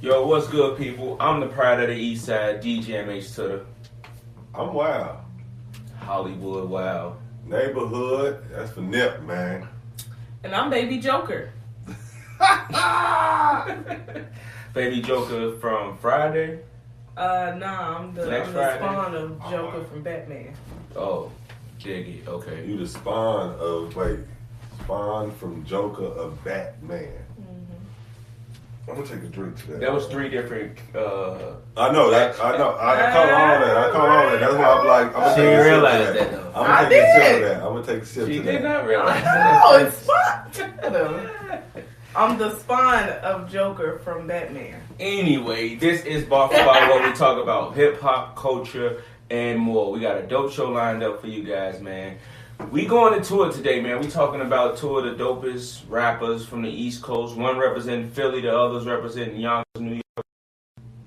Yo, what's good, people? I'm the pride of the East Side, DJMH to the I'm Wild. Hollywood Wow. Neighborhood, that's for Nip, man. And I'm Baby Joker. Baby Joker from Friday. Nah, I'm the Friday? spawn of Joker from Batman. Oh, dig it. Okay. You the spawn from Joker of Batman. Mm-hmm. I'm gonna take a drink today. That was three different. I know that. I caught all that. That's why I'm like, I'm gonna She take a sip realized of that, that. though. I'm gonna take a sip of that. I'm gonna take a sip She of did that. not realize. No, it's fun. I'm the spawn of Joker from Batman. Anyway, this is Bar for Bar, where we talk about hip hop, culture, and more. We got a dope show lined up for you guys, man. We going to tour today, man. We talking about two of the dopest rappers from the East Coast. One representing Philly, the others representing Yonkers, New York.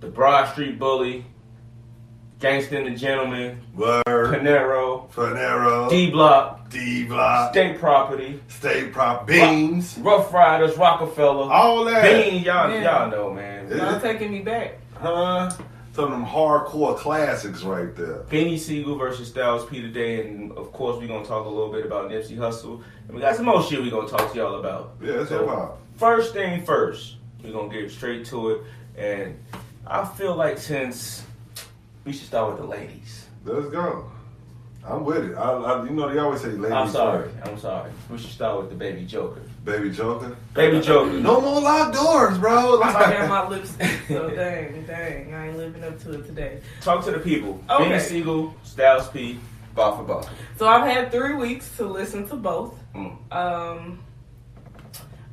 The Broad Street Bully, Gangsta and the Gentleman, Word. Panero, D-Block, State Property, Beans, Rough Riders, Rockefeller, all that. Beanie, y'all know, man. Y'all taking me back. Huh? Some of them hardcore classics right there. Beanie Sigel versus Styles P today, and of course we're gonna talk a little bit about Nipsey Hussle, and we got some more shit we're gonna talk to y'all about. Yeah, it's hip hop. First thing first, we're gonna get straight to it, and I feel like since we should start with the ladies. Let's go. I'm with it. You know they always say ladies. I'm sorry. We should start with the Baby Joker. Baby Joker. Baby Joker. No more locked doors, bro. I had my lipstick, so dang, I ain't living up to it today. Talk to the people. Okay. Beanie Sigel, Styles P, bar for bar. So I've had 3 weeks to listen to both. Mm.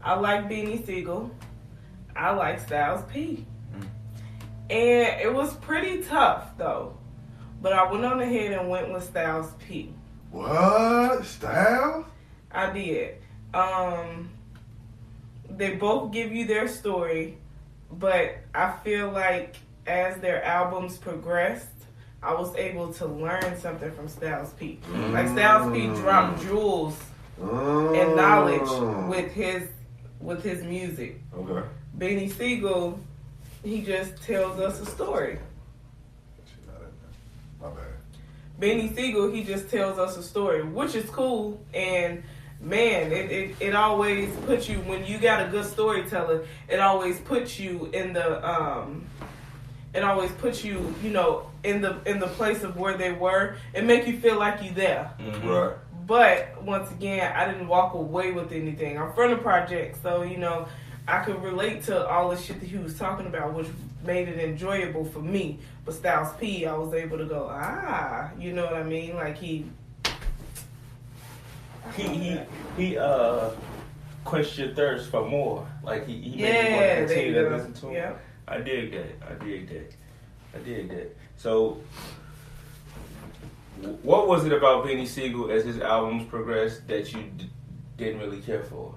I like Beanie Sigel. I like Styles P. And it was pretty tough, though. But I went on ahead and went with Styles P. What? Styles? I did. They both give you their story, but I feel like as their albums progressed, I was able to learn something from Styles P. Like Styles P dropped jewels and knowledge with his music. Okay. Beanie Sigel, he just tells us a story. My bad. Beanie Sigel, he just tells us a story, which is cool. And man, it always puts you, when you got a good storyteller, it always puts you in the in the place of where they were and make you feel like you there. Mm-hmm. Right. But once again, I didn't walk away with anything. I'm from the project, so I could relate to all the shit that he was talking about, which made it enjoyable for me. But Styles P, I was able to go, you know what I mean? Like he quenched your thirst for more. Like he made you want to continue to listen to him. Yeah. I dig that. So, what was it about Beanie Sigel as his albums progressed that you didn't really care for?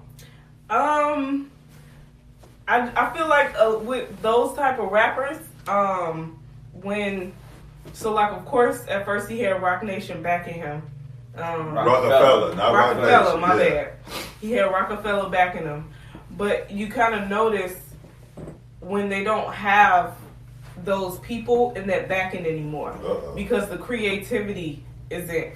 I feel like with those type of rappers, of course, at first he had Roc Nation backing him. Rockefeller, not Roc Nation. Rockefeller, my bad. He had Rockefeller backing him. But you kind of notice when they don't have those people in that backing anymore. Because the creativity isn't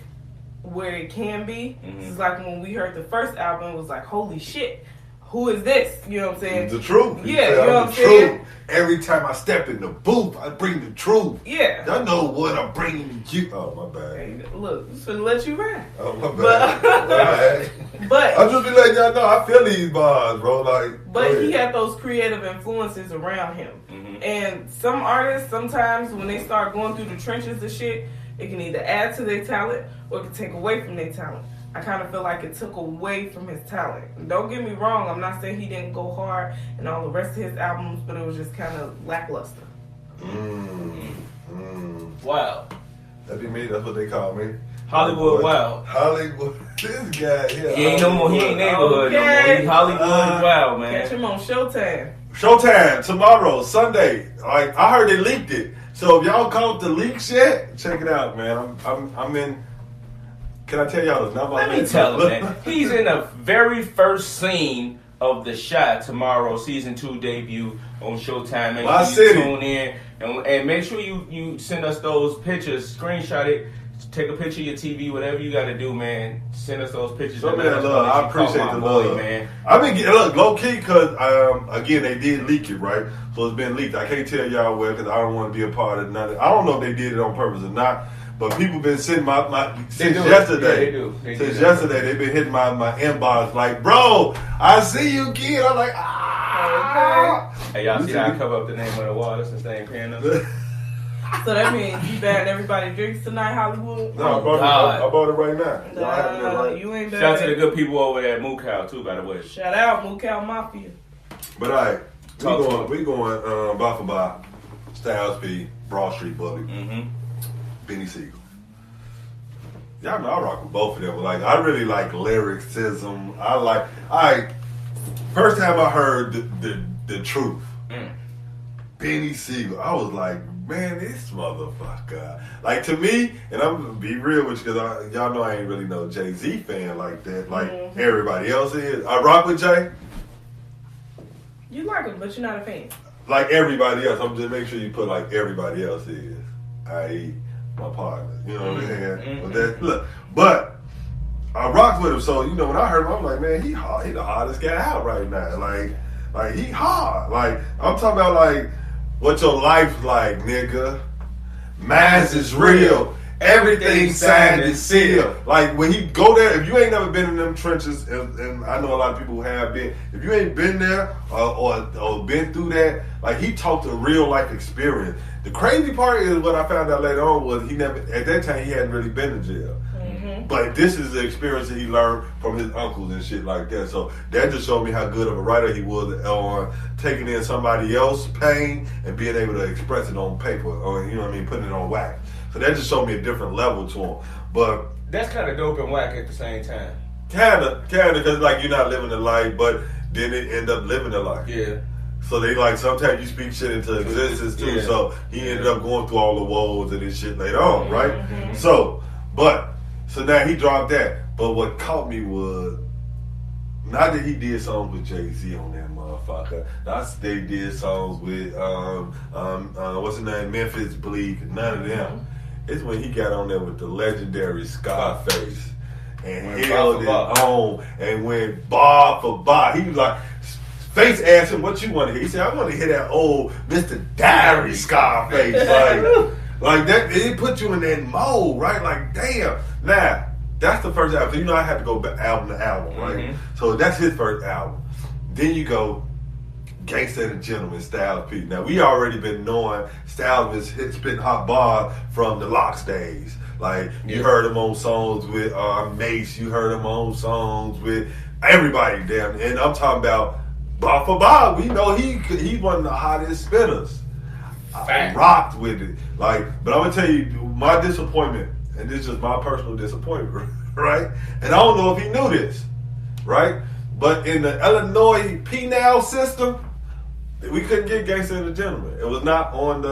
where it can be. Mm-hmm. It's like when we heard the first album, it was like, holy shit. Who is this? You know what I'm saying? The truth. Yeah, you know what I'm saying? Every time I step in the booth, I bring the truth. Yeah. Y'all know what I'm bringing to you. Oh, my bad. Hey, look, I'm finna let you rap. Oh, my bad. But I'm just be letting y'all know I feel these bars, bro. But he had those creative influences around him. Mm-hmm. And some artists, sometimes when they start going through the trenches of shit, it can either add to their talent or it can take away from their talent. I kind of feel like it took away from his talent. And don't get me wrong, I'm not saying he didn't go hard in all the rest of his albums, but it was just kind of lackluster. Wow. That be me, that's what they call me. Hollywood Wild. Hollywood. This guy here. He ain't no more. He ain't neighborhood no more. He Hollywood Wild, man. Catch him on Showtime. Showtime tomorrow, Sunday. Like I heard they leaked it. So if y'all caught the leak shit, check it out, man. I'm in. Can I tell y'all the number? Let me tell him, man. He's in the very first scene of The Shot tomorrow, season 2 debut on Showtime. Make My sure you city. tune in and make sure you send us those pictures, screenshot it, take a picture of your TV, whatever you got to do, man. Send us those pictures. Show me let that us know love. that I you appreciate caught the my boy, love, man. I've been getting, look, low key, because again, they did leak it, right? So it's been leaked. I can't tell y'all where because I don't want to be a part of none of it. I don't know if they did it on purpose or not, but people been sending since yesterday. Yeah, they do. Since yesterday, they've been hitting my inbox like, bro, I see you, kid. I'm like, Hey, y'all see how I cover up the name of the water since they ain't paying us? So that means you bad everybody drinks tonight, Hollywood? No, I bought it right now. Y'all have it right. You ain't bad. Shout out to the good people over there at Mookow too, by the way. Shout out Mookow Mafia. But all right, we going bar for bar, Styles P, Broad Street Bully, Beanie Sigel. Y'all know I rock with both of them. Like, I really like lyricism. First time I heard the truth, Beanie Sigel, I was like, man, this motherfucker. Like, to me, and I'm gonna be real with you because y'all know I ain't really no Jay-Z fan like that, like everybody else is. I rock with Jay. You like him, but you're not a fan. Like everybody else. I'm just make sure you put like everybody else is, i.e. my partner. You know what I'm saying? But I rocked with him, so you know when I heard him, I'm like, man, he hard. He the hardest guy out right now. Like he hard. Like I'm talking about like what your life like, nigga. Mine's is real. Everything signed and sealed. Like when he go there, if you ain't never been in them trenches, and I know a lot of people who have been, if you ain't been there or been through that, like he talked a real life experience. The crazy part is what I found out later on was he never, at that time he hadn't really been to jail. But this is the experience that he learned from his uncles and shit like that. So that just showed me how good of a writer he was on taking in somebody else's pain and being able to express it on paper, or you know what I mean, putting it on wax. So that just showed me a different level to him. But that's kind of dope and whack at the same time. Kinda, because like you're not living the life, but then it end up living the life. Yeah. So they like sometimes you speak shit into existence too. Yeah. So he ended up going through all the woes and this shit later on, right? So now he dropped that. But what caught me was not that he did songs with Jay-Z on that motherfucker. They did songs with what's his name, Memphis Bleak. None of them. It's when he got on there with the legendary Scarface and held it on and went bar for bar. He was like, Face asked him, what you want to hear? He said, I want to hear that old Mr. Diary Scarface. like that, it put you in that mode, right? Like, damn. Now, that's the first album. So, you know, I had to go album to album, right? So that's his first album. Then you go Gangsta and Gentleman, Styles P. Now, we already been knowing Styles was spitting hot bars from the Locks days. Like, you heard him on songs with Mace. You heard him on songs with everybody, damn. And I'm talking about bar for bar. We know he's one of the hottest spinners. I rocked with it. Like, but I'm going to tell you, my disappointment, and this is just my personal disappointment, right? And I don't know if he knew this, right? But in the Illinois penal system, we couldn't get Gangsta and the Gentleman. It was not on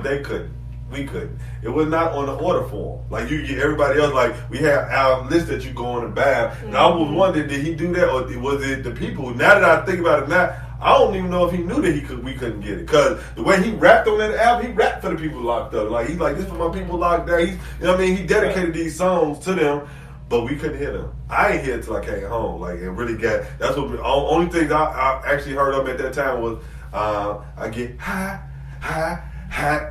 they couldn't. We couldn't. It was not on the order form. Like you get everybody else, like we have our list that you go on and buy. And I was wondering, did he do that or was it the people? Now that I think about it now, I don't even know if he knew that we couldn't get it. Cause the way he rapped on that album, he rapped for the people locked up. Like he's like, this for my people locked up. You know what I mean? He dedicated these songs to them. But we couldn't hear them. I ain't hear it till I came home. Like it really that's what only things I actually heard of at that time was I get high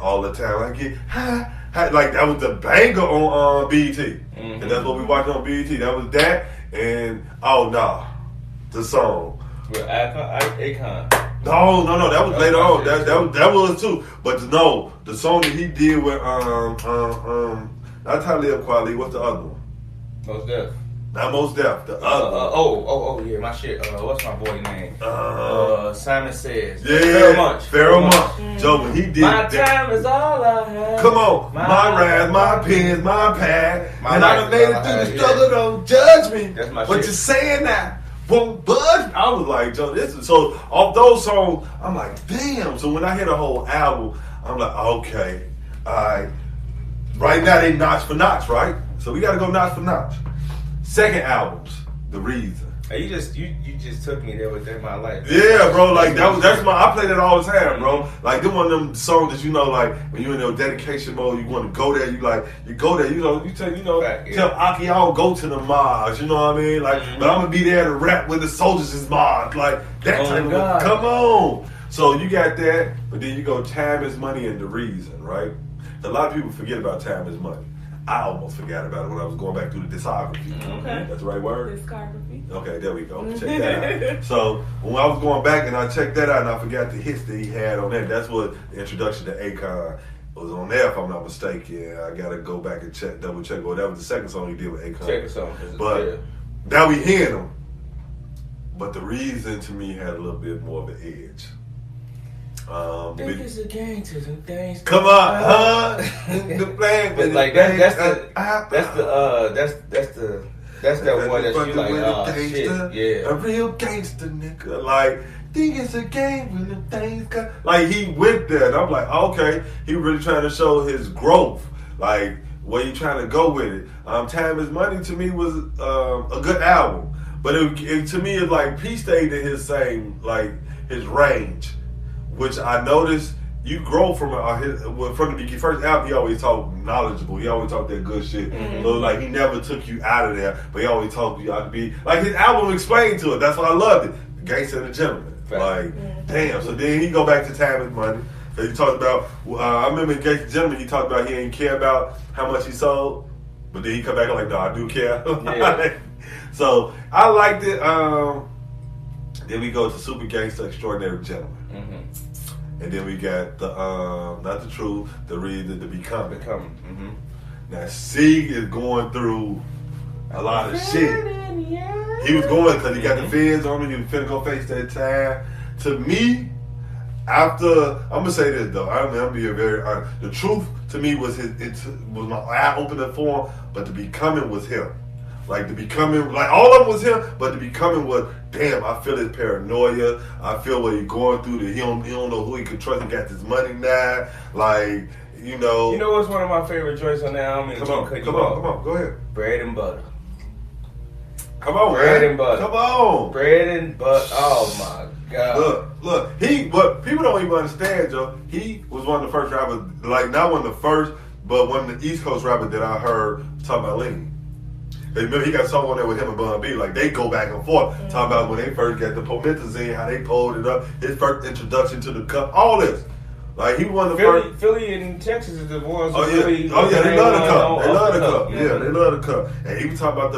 all the time. I get high. Like that was the banger on BET. And that's what we watched on BET. That was that and the song. With Akon. No, that was later on. That was too. But no, the song that he did with not Talib Kweli, what's the other one? Most Def. Not Most Def. The other. Yeah, my shit. What's my boy name? Simon Says. Yeah. Pharoah Monch. Joe, when he did my time is all I have. Come on. My rhymes, my pens, my pad. And I done made it through the struggle. Yeah. Don't judge me. That's my what shit. you're saying now won't budge. I was like, Joe, this is so off those songs, I'm like, damn. So when I hear the whole album, I'm like, okay, all right. Right now they notch for notch, right? So we gotta go notch for notch. Second albums, The Reason. You just took me there with that my life. Yeah, bro. Like I play that all the time, bro. Like them one of them songs that you know, like when you're in your dedication mode, you want to go there. You go there. Tell Aki I don't go to the mosque. You know what I mean? Like, but I'm gonna be there to rap with the soldiers is mosque. Like that type of. Come on. So you got that, but then you go time is money and the reason, right? A lot of people forget about time is money. I almost forgot about it when I was going back through the discography. Okay. That's the right word? Discography. Okay, there we go. Check that out. So when I was going back and I checked that out and I forgot the hits that he had on that. That's what the introduction to Akon was on there, if I'm not mistaken. I gotta go back and double check. Well, that was the second song he did with Akon. Second song. But now we hearing him. But the reason to me had a little bit more of an edge. Think it's a game to some things. Come on, the plan, but like that's that one that you like, oh shit, yeah, a real gangster nigga. Like, think it's a game when the things come. Like he went there, and I'm like, okay, he really trying to show his growth. Like, where you trying to go with it? Time is Money to me was a good album, but it to me it's like P stayed in his same his range. Which I noticed you grow from the first album. He always talked knowledgeable. He always talked that good shit. Mm-hmm. So like he never took you out of there, but he always told you how to be like his album explained to it. That's why I loved it. The Gangster and the Gentleman. Like damn. So then he go back to Time is Money. So he talked about. I remember in Gangster and the Gentleman he talked about he didn't care about how much he sold, but then he come back like, no, I do care. Yeah. So I liked it. Then we go to Super Gangster Extraordinary Gentleman. Mm-hmm. And then we got the not the truth, the becoming. Mm-hmm. Now Sig is going through a lot of shit. He was going because he got the feds on him. He was finna go face that time. To me, after I'm gonna say this though, I'm gonna be very honest. The truth to me was was my eye opener for him, but the becoming was him. Like the becoming, like all of them was him, but the becoming was, damn, I feel his paranoia. I feel what he's going through. That he don't know who he can trust. He got this money now. Like, you know. You know what's one of my favorite joints on that album? Come on, go ahead. Bread and butter. Come on, bread man. And butter. Come on. Bread and butter. Oh my God. Look. What people don't even understand, Joe. He was one of the first rappers, like not one of the first, but one of the East Coast rappers that I heard talk about lean. Remember, he got a song on there with him and Bun B. Like, they go back and forth, talking about when they first got the promethazine, how they pulled it up, his first introduction to the cup, all this. Like, he was the first. Philly and Texas is the ones who really. Oh, yeah, they love the cup. They love the cup. Yeah, they love the cup. And he was talking about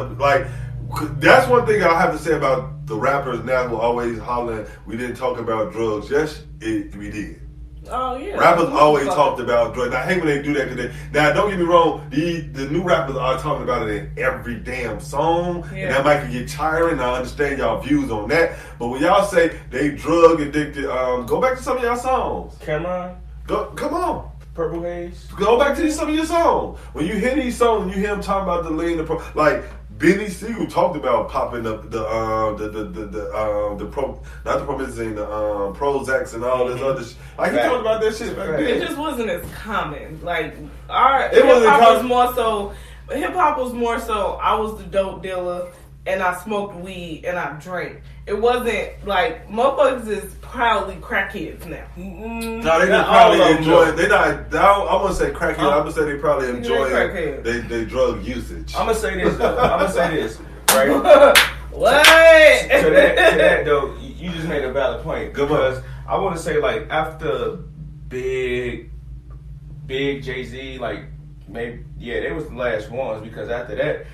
that's one thing I have to say about the rappers now who always hollering, we didn't talk about drugs. Yes, we did. Oh yeah. Rappers always talked about drugs. I hate when they do that today. Now, don't get me wrong. The new rappers are talking about it in every damn song, and that might get tiring. I understand y'all views on that, but when y'all say they drug addicted, go back to some of y'all songs. Cameron, come on. Purple Haze. Go back to some of your songs. When you hear these songs, you hear them talking about the lean, like. Beanie Sigel talked about popping up the promethazine, the Prozacs and all this other shit. Like he talked about that shit back then. It just wasn't as common. Like hip hop was more so I was the dope dealer and I smoked weed and I drank. It wasn't like motherfuckers is proudly crackheads now. No, they probably enjoy. They not. I wouldn't say crackhead. I'm gonna say they probably enjoy they drug usage. I'm gonna say this though. Right? What? To that though, you just made a valid point. Because I want to say like after Big Jay-Z, like maybe they was the last ones because after that,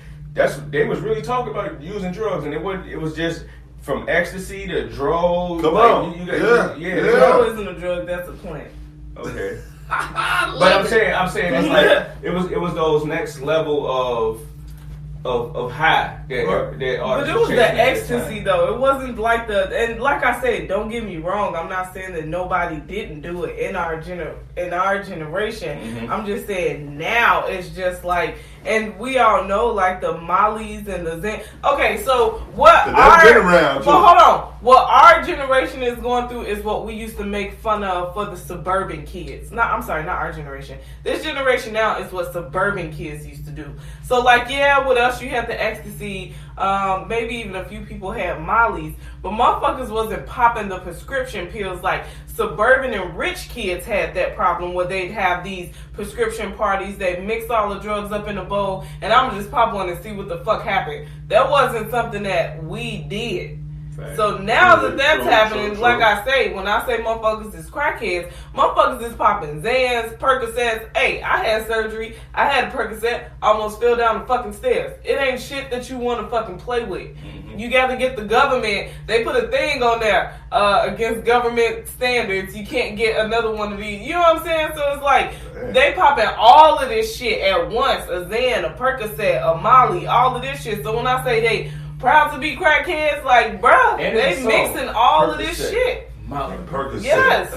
they was really talking about using drugs and it was just. From ecstasy to drugs. Come on. Drugs isn't a drug, that's a plant. Okay. But I'm saying it's like it was those next level of high that But it was the ecstasy though. It wasn't like and like I said, don't get me wrong, I'm not saying that nobody didn't do it in our generation. Mm-hmm. I'm just saying now it's just like, and we all know like the Mollies and the Zen. Okay, so what that's been around too. Well, hold on. What our generation is going through is what we used to make fun of for the suburban kids. Not our generation. This generation now is what suburban kids used to do. So, like, yeah, what else? You had the ecstasy. Maybe even a few people had Molly's. But motherfuckers wasn't popping the prescription pills like suburban and rich kids had that problem where they'd have these prescription parties. They'd mix all the drugs up in a bowl, and I'm just pop one and see what the fuck happened. That wasn't something that we did. Right. So now that that's happening, like I say, when I say motherfuckers is crackheads, motherfuckers is popping Xans, Percocets. Hey, I had surgery. I had a Percocet. Almost fell down the fucking stairs. It ain't shit that you want to fucking play with. Mm-hmm. You got to get the government. They put a thing on there against government standards. You can't get another one of these. You know what I'm saying? So it's like they popping all of this shit at once. A Xan, a Percocet, a Molly, all of this shit. So when I say they proud to be crackheads, like, bruh, they mixing all of this shit. Molly, Percocet. Yes.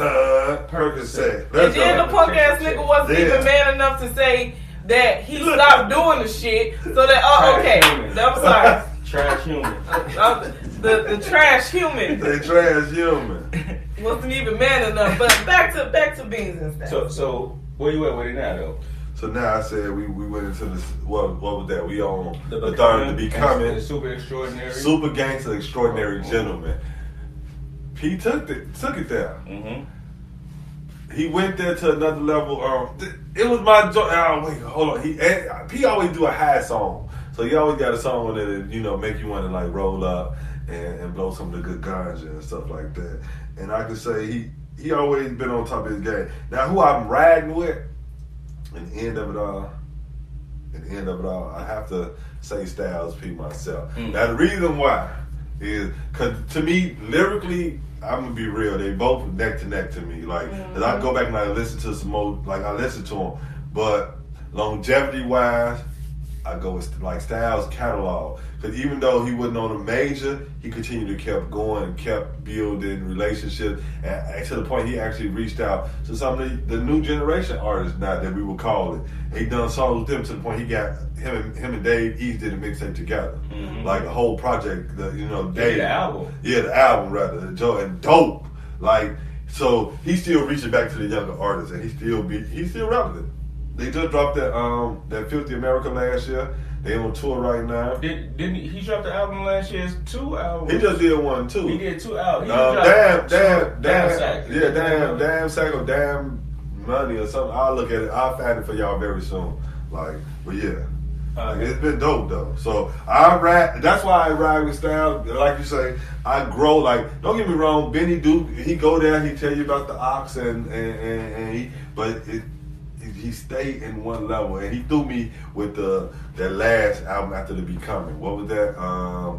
Percocet. And then the punk ass nigga wasn't even man enough to say that he stopped doing the shit. So that, okay. I'm sorry. Trash human. The trash human. The trash human. Wasn't even man enough. But back to beans and stuff. So where you at with it now, though? So now I said we went into this. What was that? We on the third, the becoming, the super extraordinary, super gangster, extraordinary gentleman. He took it there. Mm-hmm. He went there to another level. It was my joy. Oh, wait, hold on. He always do a high song, so he always got a song that make you want to like roll up and blow some of the good ganja and stuff like that. And I can say he always been on top of his game. Now who I'm riding with. At the end of it all, I have to say Styles P myself. Mm. Now the reason why is because to me, lyrically, I'm gonna be real. They both neck to neck to me. Like, as I go back and I listen to some more, like I listen to them, but longevity wise, I go with like Styles' catalog. Because even though he wasn't on a major, he continued to kept going and kept building relationships. And to the point he actually reached out to some of the new generation artists now that we would call it. And he done songs with them to the point he got him and Dave East did a mixtape together. Mm-hmm. Like a whole project, Dave. The album. Yeah, the album rather. Joe and dope. Like, so he's still reaching back to the younger artists and he's still relevant. They just dropped that 50 America last year. They on tour right now. Didn't he drop the album last year? It's 2 albums. He just did one too. He did 2 albums. Damn sack or damn money or something. I'll look at it. I'll find it for y'all very soon. Like, but yeah. Like, it's been dope though. So I ride. That's why I ride with Styles. Like you say, I grow. Like, don't get me wrong. Beanie he go there. He tell you about the ox he stayed in one level, and he threw me with that last album after the Becoming. What was that? I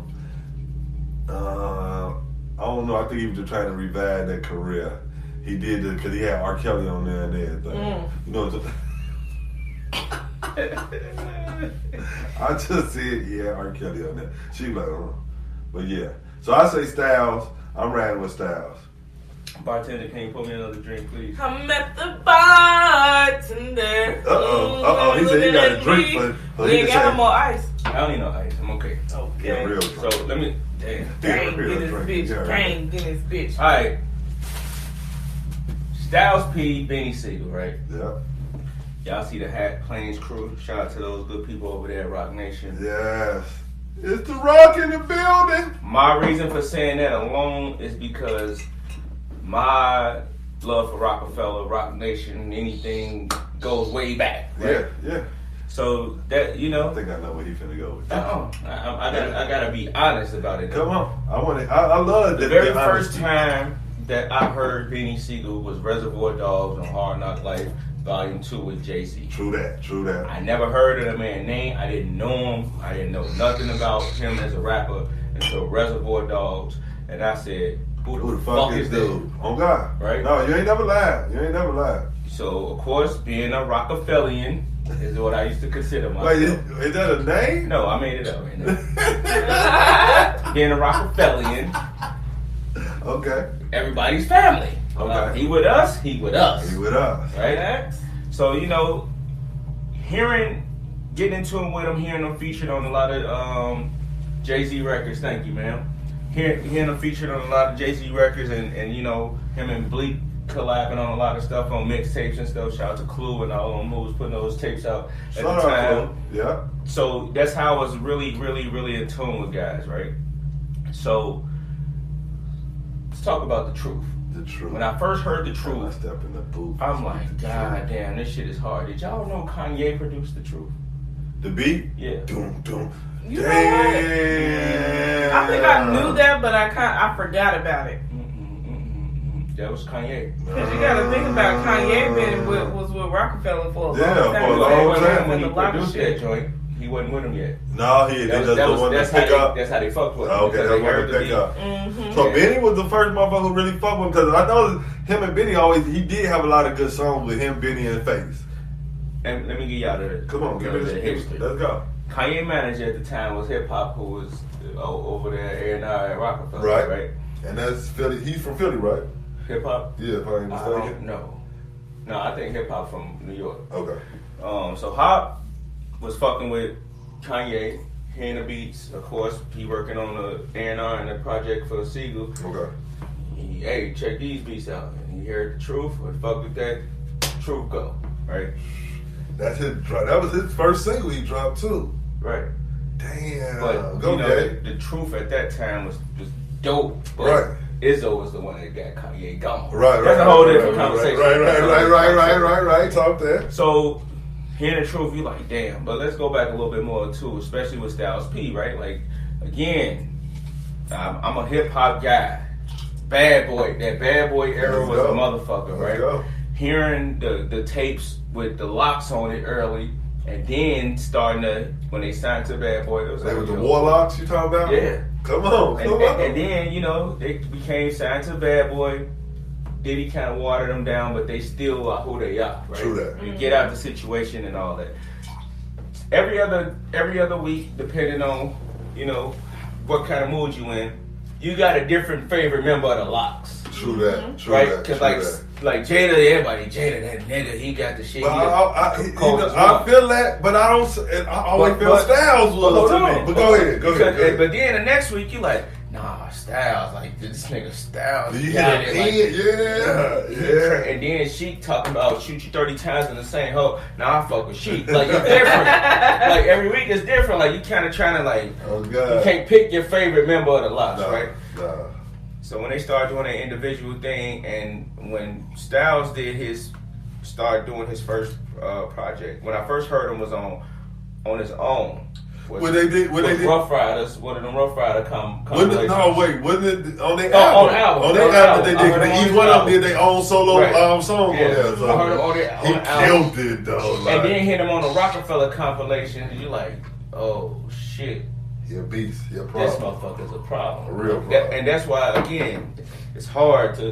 don't know. I think he was just trying to revive that career. He did it because he had R. Kelly on there and everything. You know. I just said, yeah, R. Kelly on there. She was like, but yeah. So I say Styles. I'm riding with Styles. Bartender, can you pour me another drink, please? I met the bartender. He said he got a drink, but we ain't got no more ice. I don't need no ice. I'm okay. Okay. Yeah, real drink. So let me. Damn. Gang in this bitch. All right. Styles P, Beanie Sigel, right? Yeah. Y'all see the Hat Plains crew? Shout out to those good people over there at Rock Nation. Yes. It's the Rock in the building. My reason for saying that alone is because my love for Rockefeller, Rock Nation, anything goes way back. Right? Yeah. So that I think I know where he's finna go with that. I gotta be honest about it. Come on, I love the very first time that I heard Beanie Sigel was Reservoir Dogs on Hard Knock Life Volume 2 with Jay-Z. True that. I never heard of the man's name. I didn't know him. I didn't know nothing about him as a rapper until Reservoir Dogs, and I said, Who the fuck is dude? On God. Right? No, you ain't never lied. So, of course, being a Rockefellian is what I used to consider myself. Wait, is that a name? No, I made it up right now. Being a Rockefellian. Okay. Everybody's family. Okay. He with us, he with us. Right? So, getting into him with him, hearing him featured on a lot of Jay-Z records. Thank you, ma'am. hearing him featured on a lot of Jay-Z records, and you know, him and Bleak collabing on a lot of stuff on mixtapes and stuff. Shout out to Clue and all of them who was putting those tapes out at the time. Yeah. So that's how I was really in tune with guys, right? So let's talk about the truth. The truth. When I first heard the I truth, step in the booth. I'm like, God damn, this shit is hard. Did y'all know Kanye produced the truth? The beat? Yeah. Doom, doom. You know what? Damn. I think I knew that, but I forgot about it. That was Kanye. Because you got to think about Kanye was with Rockefeller for a long Yeah, time. for a long time. When he A lot of produced shit. that joint, he wasn't with him yet. No, he just the one to pick up. That's how they fucked with him. Okay, because that's they one heard to the pick beat. up. Mm-hmm. So Beanie was the first motherfucker who really fucked with him because I know him and Beanie he did have a lot of good songs with him, Beanie, and Face. And let me get y'all the Come on, give me the history. Let's go. Kanye manager at the time was Hip Hop, who was over there at Rockefeller, right? And that's Philly. He's from Philly, right? Hip Hop? Yeah, if I ain't I mistaken. don't know. No, I think Hip Hop from New York. Okay. So Hop was fucking with Kanye, hearing the beats. Of course, he working on the A&R and the project for Sigel. Okay. Hey, check these beats out. And he heard the truth, or fuck with that, truth go, right? That's his. That was his first single he dropped too. Right. Damn. But Go, you know, Jay. the truth at that time was dope. But Right. Izzo was the one that got Kanye gone. Right. That's a whole different conversation. Right. Talk that. So, hearing the truth, you like, damn. But let's go back a little bit more too, especially with Styles P, right? Like, again, I'm a hip hop guy. Bad boy. That bad boy era Let's was go. a motherfucker, right? Let's go. Hearing the tapes with the locks on it early, and then starting to, when they signed to Bad Boy, it was They like, was the yo, Warlocks you talking about? Yeah. Come on. And then, you know, they became signed to Bad Boy. Diddy kind of watered them down, but they still are who they are, right? True that. You get out the situation and all that. Every other week, depending on, you know, what kind of mood you in, you got a different favorite member of the Locks. True that. True Right? that. Because like Jada, everybody, Jada, that nigga, he got the shit. But Cold as I well. feel that, but I don't. And I always But- feel but- Styles But hold was to on. me. But go ahead. But then the next week, you like, nah, Styles, like this nigga Styles. Do you got hear it, the yeah. And then Sheik talking about shoot you 30 times in the same hole. Now I fuck with Sheik. Like it's different. Like every week is different. Like you kind of trying to like. Oh God. You can't pick your favorite member of the Locks, right? Nah. So when they started doing their individual thing, and when Styles started doing his first project, when I first heard him was on his own. When they did Rough Riders, one of them Rough Rider wasn't it on their on album? album. On their On album, they album. I heard did. him on Each his one of them album. did their own solo Right. song Yeah. on there. So I heard him on he the album. killed it though. Like, And then hit him on the Rockefeller compilation, and you like, oh shit, he a beast. He a this problem. motherfucker's a problem. A real problem. And that's why, again, it's hard to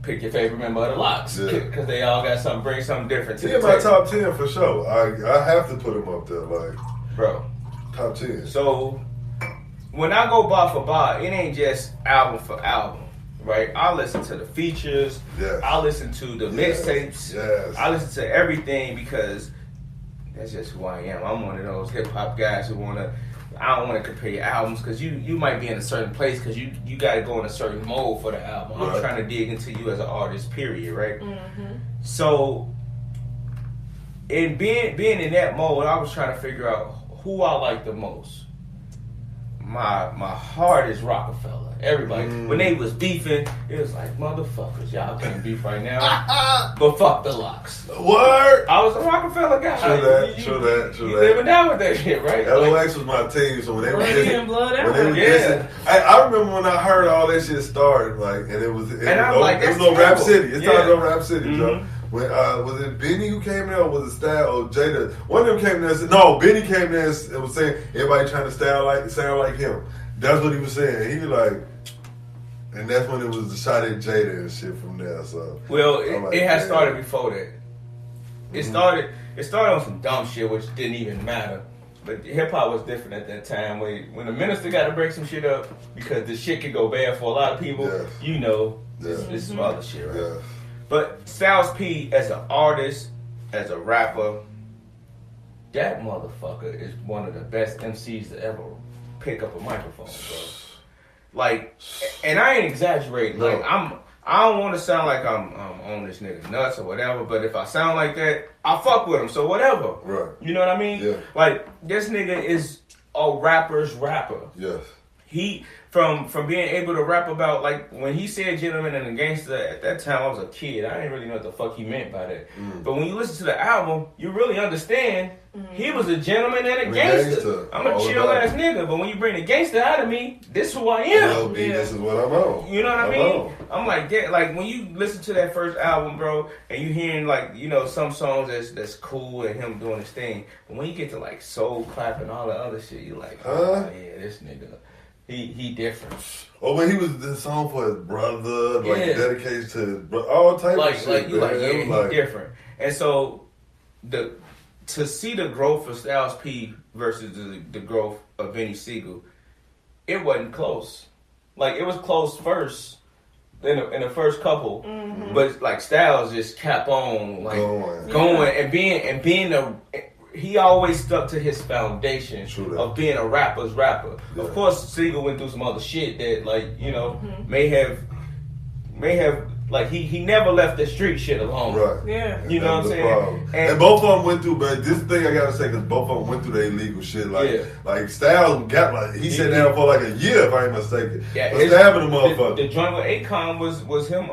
pick your favorite member of the Locks Yeah. because they all got something, bring something different to He the in my table. top 10 for sure. I have to put him up there, like Bro. top 10. So when I go bar for bar, it ain't just album for album, right? I listen to the features. Yes. I listen to the Yes. mixtapes. Yes. I listen to everything because that's just who I am. I'm one of those hip hop guys who I don't want to compare your albums because you might be in a certain place because you got to go in a certain mode for the album. Right. I'm trying to dig into you as an artist, period, right? Mm-hmm. So, in being in that mode, I was trying to figure out who I like the most. My heart is Rockefeller. Everybody, when they was beefing, it was like, motherfuckers, y'all can't beef right now. But fuck the Locks. Word. I was a Rockefeller guy. True that. You living down with that shit, right? LOX was my team, so when they were Blood in, blood out. Yeah. I remember when I heard all that shit started, like, and it was I'm like, it was that's on Rap terrible. City. It's Yeah. time on Rap City, Joe. Mhm. When was it Beanie who came there, or was it Style or Jada? One of them came there. And said, no, Beanie came there and was saying everybody trying to sound like him. That's what he was saying. He was like, and that's when it was the shot at Jada and shit from there. So Well, I'm like, it had damn. started before that. It started on some dumb shit which didn't even matter. But hip hop was different at that time. When the minister got to break some shit up because the shit could go bad for a lot of people, Yes. you know, Yes. this is some other shit, right? Yeah. But Styles P, as an artist, as a rapper, that motherfucker is one of the best MCs to ever pick up a microphone, bro. Like, and I ain't exaggerating. No. Like, I don't want to sound like I'm on this nigga nuts or whatever, but if I sound like that, I fuck with him, so whatever. Right. You know what I mean? Yeah. Like, this nigga is a rapper's rapper. Yes. He, from being able to rap about, like, when he said gentleman and a gangster, at that time I was a kid. I didn't really know what the fuck he meant by that. But when you listen to the album, you really understand he was a gentleman and a gangster. I'm a chill ass nigga, but when you bring the gangster out of me, this is who I am. LB, this is what I'm on. You know what I mean? I'm like that. Like, when you listen to that first album, bro, and you hearing, like, you know, some songs that's cool and him doing his thing, but when you get to, like, soul clap and all the other shit, you like, oh, yeah, this nigga. He different. Oh, when he was the song for his brother, like dedicated to his brother, all type of shit. Like you he different. And so to see the growth of Styles P versus the growth of Beanie Sigel, it wasn't close. Like, it was close first in the first couple, but like Styles just kept on like going and being he always stuck to his foundation of being a rapper's rapper. Yeah. Of course, Sigel went through some other shit that, like, you know, may have like he never left the street shit alone. Right. Yeah. You know what I'm saying? And both of them went through, but this thing I gotta say, because both of them went through their illegal shit. Like Styles got like he sat down for like a year, if I ain't mistaken. Yeah. What's happening, motherfucker? The joint with Akon was him.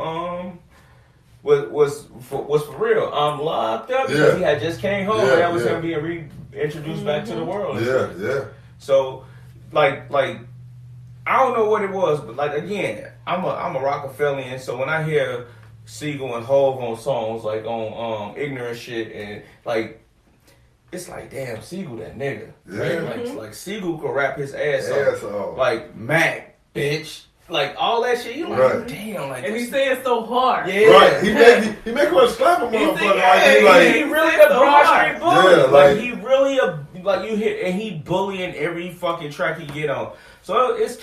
Was for real. I'm locked up because he had just came home. And that was him being reintroduced back to the world. Yeah. So, like I don't know what it was, but like again, I'm a Rockefellerian. So when I hear Sigel and Hov on songs like on ignorant shit and like, it's like, damn, Sigel that nigga. Right? Like Sigel could rap his ass off. Like Mac, bitch. Like all that shit, you like, damn, like, and he said so hard. Yeah, right. He make one slap him motherfucker. He really a broad street bully. Yeah, like he really you hit, and he bullying every fucking track he get on. So it was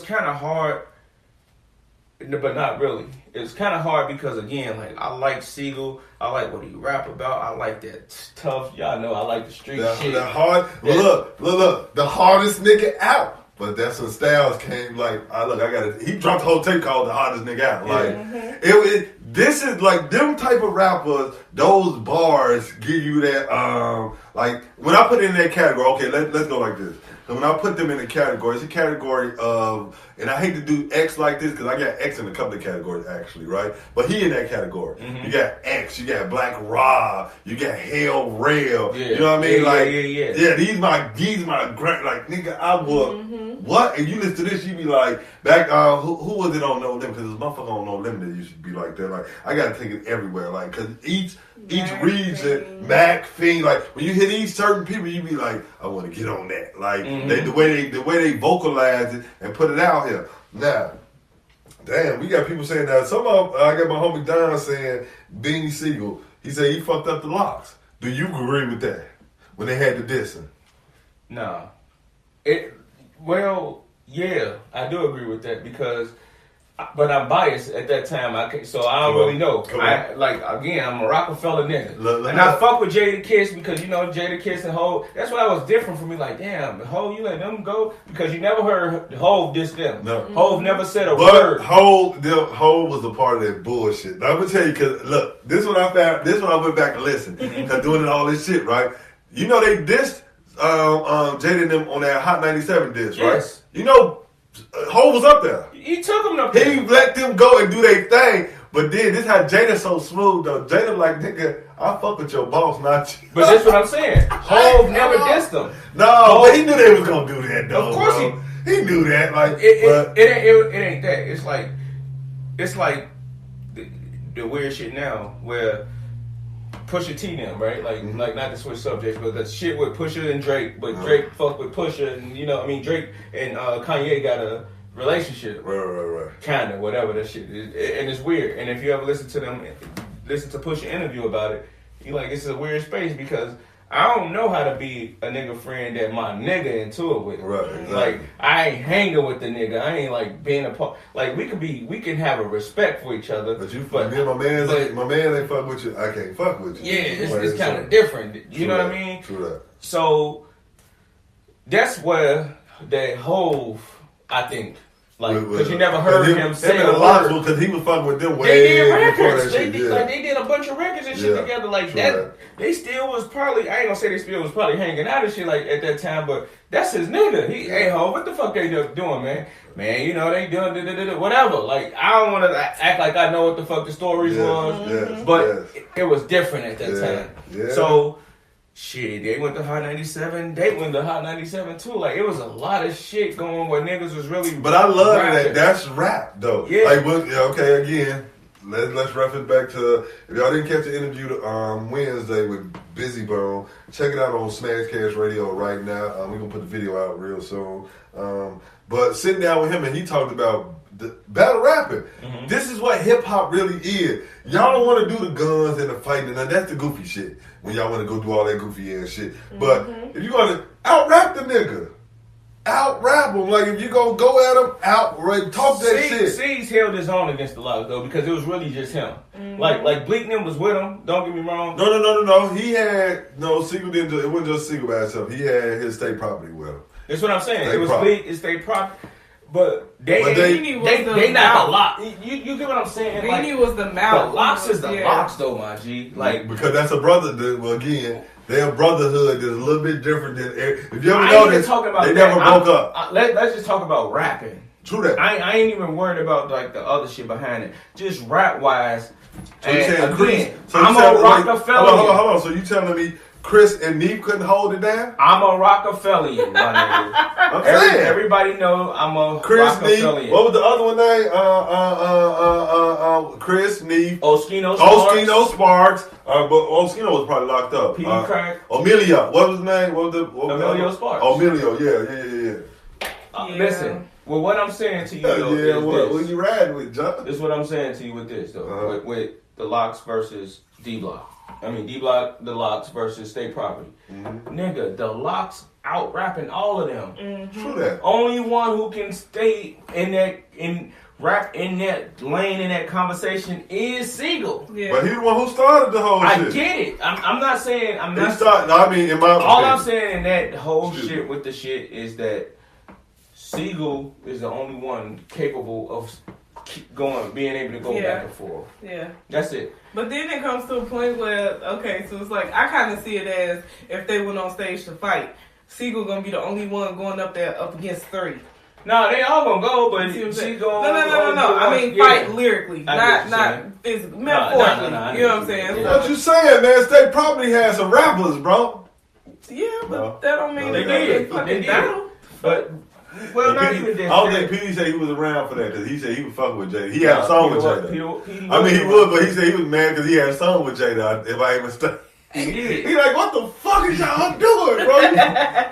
kind of hard, but not really. It was kind of hard because again, like I like Sigel, I like what he rap about, I like that tough. Y'all know I like the street shit. The hard, look, the hardest nigga out. But that's when Styles came. Like, he dropped the whole tape called "The Hottest Nigga Out." Like, this is like them type of rappers. Those bars give you that. Like when I put it in that category. Okay, let's go like this. So when I put them in the category, it's a category of, and I hate to do X like this because I got X in a couple of categories actually, right? But he in that category. You got X, you got Black Rob, you got Hell Rail. You know what I mean? Yeah, these my great, like, nigga, I would, what? And you listen to this, you be like, back, who was it on No Limit? Because this motherfucker on No Limit that you should be like that. Like, I gotta take it everywhere, like, because each region, Mac, Fiend, like, when you hear these certain people, you be like, I want to get on that. Like, the way they vocalize it and put it out here. Now, damn, we got people saying that. I got my homie Don saying Beanie Sigel. He said he fucked up the locks. Do you agree with that? When they had the dissing? No. Well, yeah, I do agree with that because. But I'm biased at that time, so I don't really know. I'm a Rockefeller nigga. And I fuck with Jada Kiss because, you know, Jada Kiss and Hov, that's why it was different for me. Like, damn, Hov, you let them go? Because you never heard Hov diss them. No. Hov never said a word. Hov was a part of that bullshit. Now, I'm going to tell you, because, look, this one I went back and listened. Because doing all this shit, right? You know they dissed Jada and them on that Hot 97 diss, right? You know, Hov was up there. He took him up there. He let them go and do their thing. But then, this how Jada so smooth, though. Jada like, nigga, I fuck with your boss, not you. But that's what I'm saying. Hov never dissed them. No, but he knew they was going to do that, though. Of course he knew that. Like, it ain't that. It's like the weird shit now where Pusha T them, right? Like not to switch subjects, but the shit with Pusha and Drake, but Drake fuck with Pusha, and you know, I mean, Drake and Kanye got a relationship, right, kinda, whatever that shit is, and it's weird. And if you ever listen to Pusha interview about it, you like, it's a weird space because I don't know how to be a nigga friend that my nigga into it with. Right, exactly. Like, I ain't hanging with the nigga. I ain't like being a part. Like, we can have a respect for each other. But you fuck me and my man ain't fuck with you. I can't fuck with you. Yeah, it's kind of different. You know what I mean? True that. So that's where that Hove, I think. Like, With- because you never heard him say a a lot word. because he was fucking with them way They did before records. that shit. They did a bunch of records and shit together. Like True that, that. they still was probably. I ain't gonna say they still was probably hanging out and shit like at that time, but that's his nigga. Hey ho, what the fuck they doing, man? Man, you know they doing whatever. Like I don't want to act like I know what the fuck the stories was, but it was different at that time. Yeah. So. Shit, they went to Hot 97. They went to Hot 97 too. Like it was a lot of shit going where niggas was really. But I love rapping. that. That's rap though. Yeah. Like, okay, again, let's reference back to if y'all didn't catch the interview Wednesday with Busy Bone, check it out on Smashcast Radio right now. We're gonna put the video out real soon. But sitting down with him and he talked about the battle rapping. Mm-hmm. This is what hip hop really is. Y'all don't want to do the guns and the fighting, and that's the goofy shit. When y'all want to go do all that goofy ass shit. But if you want to out rap the nigga, out rap him. Like if you gonna go at him, talk that shit. C's held his own against the lot though because it was really just him. Like Bleakman was with him. Don't get me wrong. No. He had Sigel didn't. It wasn't just Sigel by himself. He had his state property with him. That's what I'm saying. It was Bleak. It's state property. But they not the lock. You get what I'm saying? Beanie was the mouth. The locks is the locks though, my G. Like because that's a brother. Well, again, their brotherhood is a little bit different than. If you ever I noticed, they never broke up. Let's just talk about rapping. True that. I ain't even worried about like the other shit behind it. Just rap wise. So you saying Chris? I'm a Rockefeller. Hold on. So you telling me Chris and Neef couldn't hold it down? I'm a Rockefellian, my nigga. I'm saying. Everybody know I'm a Chris Rockefellian. Neef. What was the other one name? Chris Neef. Oskino Sparks. But Oskino was probably locked up. P. Crack. Amelia. What was his name? Emilio Sparks. Emilio. Yeah. Listen. Well, what I'm saying to you though is this. What you riding with, John? This is what I'm saying to you with this though. With the locks versus D Block. I mean, D Block, the locks versus state property. Nigga, the locks out rapping all of them. True that. Only one who can stay rap in that lane in that conversation is Sigel. Yeah. But he's the one who started the whole shit. I get it. I'm not saying I'm not. In my all opinion. I'm saying in that whole shit with the shit is that Sigel is the only one capable of being able to go back and forth. Yeah. That's it. But then it comes to a point where, okay, so it's like, I kind of see it as if they went on stage to fight, Sigel gonna be the only one going up there up against three. No, they all gonna go, but she gonna... No. I mean, fight lyrically, not physically, metaphorically. You know what I'm saying? Yeah. What you saying, man? State Property has some rappers, bro. Yeah, but that don't mean they did. battle. But... Well, not even this. I don't think Petey said he was around for that because he said he was fucking with Jada. He had a song with Jada. He would, but he said he was mad because he had a song with Jada. If I ain't mistaken, he like, what the fuck is y'all doing, bro?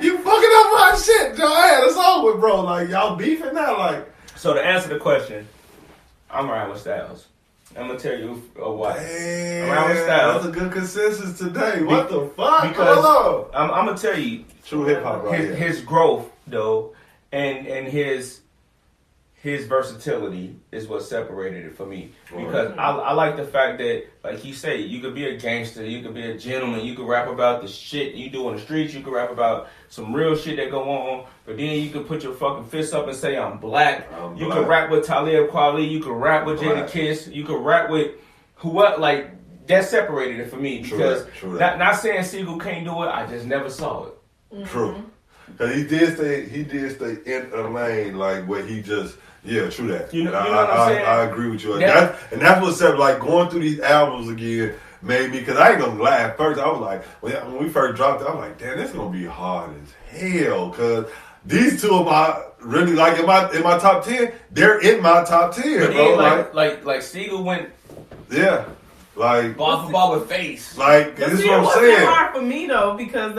You fucking up my shit, Joe. I had a song with bro. Like y'all beefing now, like. So to answer the question, I'm around with Styles. I'm gonna tell you why. Damn, around with Styles. That's a good consensus today. What the fuck? Because I'm gonna tell you, true hip hop, right? His growth though. And his versatility is what separated it for me. Because I like the fact that, like you say, you could be a gangster, you could be a gentleman, you could rap about the shit you do on the streets, you could rap about some real shit that go on, but then you could put your fucking fists up and say, I'm black. You could rap with Talib Kweli, you could rap with Jada Kiss, you could rap with like, that separated it for me. Because not saying Sigel can't do it, I just never saw it. True. Cause he did stay in a lane, like where he just, true that. You know what I'm saying? I agree with you. That's what said, like going through these albums again made me, cause I ain't gonna lie. At first I was like, when we first dropped it, I was like, damn, this is gonna be hard as hell. Cause these two of my really like in my top 10, they're in my top 10, but bro. Like Sigel went, like ball for ball with face. Like this is what I'm saying. It was hard for me though because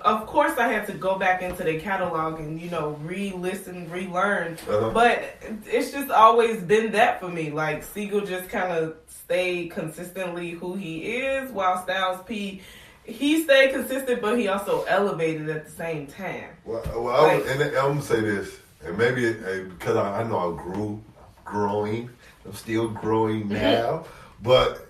of course, I had to go back into their catalog and, re-listen, relearn. But it's just always been that for me. Like, Sigel just kind of stayed consistently who he is, while Styles P, he stayed consistent, but he also elevated at the same time. Well I'm going to say this, and maybe because I know I'm growing. I'm still growing now. But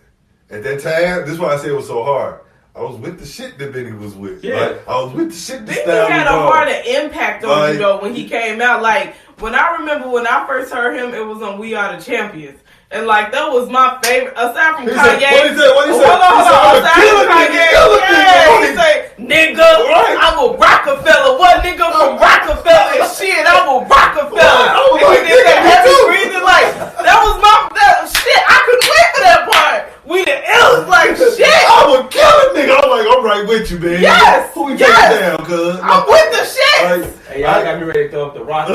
at that time, this is why I say it was so hard. I was with the shit that Beanie was with. Yeah. Like, I was with the shit that Beanie Styles had was a on. harder impact on you though when he came out. Like when I remember when I first heard him, it was on We Are the Champions. And like that was my favorite, aside from He Kanye. said, what he say? Hold on. Aside from Kanye, he Nigga. say, "Nigga, Right. I'm a Rockefeller. What nigga from Rockefeller and shit? I'm a Rockefeller." Right. I was And like, he did that nigga, me heavy too. breathing, like that was that shit. I couldn't wait for that part. We the ills, like shit. I would kill a nigga. I'm like, I'm right with you, man. Yes, Who we yes. taking down, cuz? I'm with the shit. Like, Hey, y'all got me ready to throw up the rock.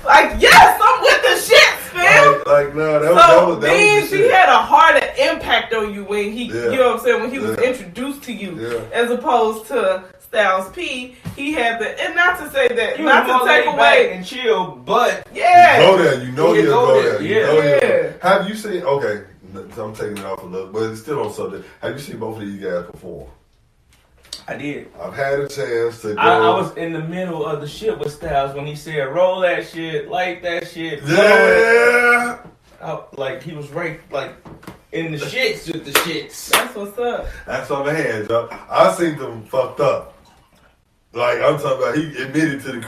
Like yes, I'm with the shit, man. like, no, that So was the Beans, he shit. had a harder impact on you when he, Yeah. you know what I'm saying, when he was Yeah. introduced to you, Yeah. as opposed to Styles P. He had the, and not to say that, You not was to more take laid back away, and chill, but yeah, You go there, you know Yeah, you'll go go there, there. You yeah. know you'll- Yeah. Have you seen, okay, I'm taking it off a little, but it's still on subject. Have you seen both of these guys perform? I did. I've had a chance to go. I was in the middle of the shit with Styles when he said, roll that shit, like that shit. Yeah. Like, he was right, like, in the shits with the shits. that's what's up. That's on the hands, up. I seen them fucked up. Like, I'm talking about, he admitted to the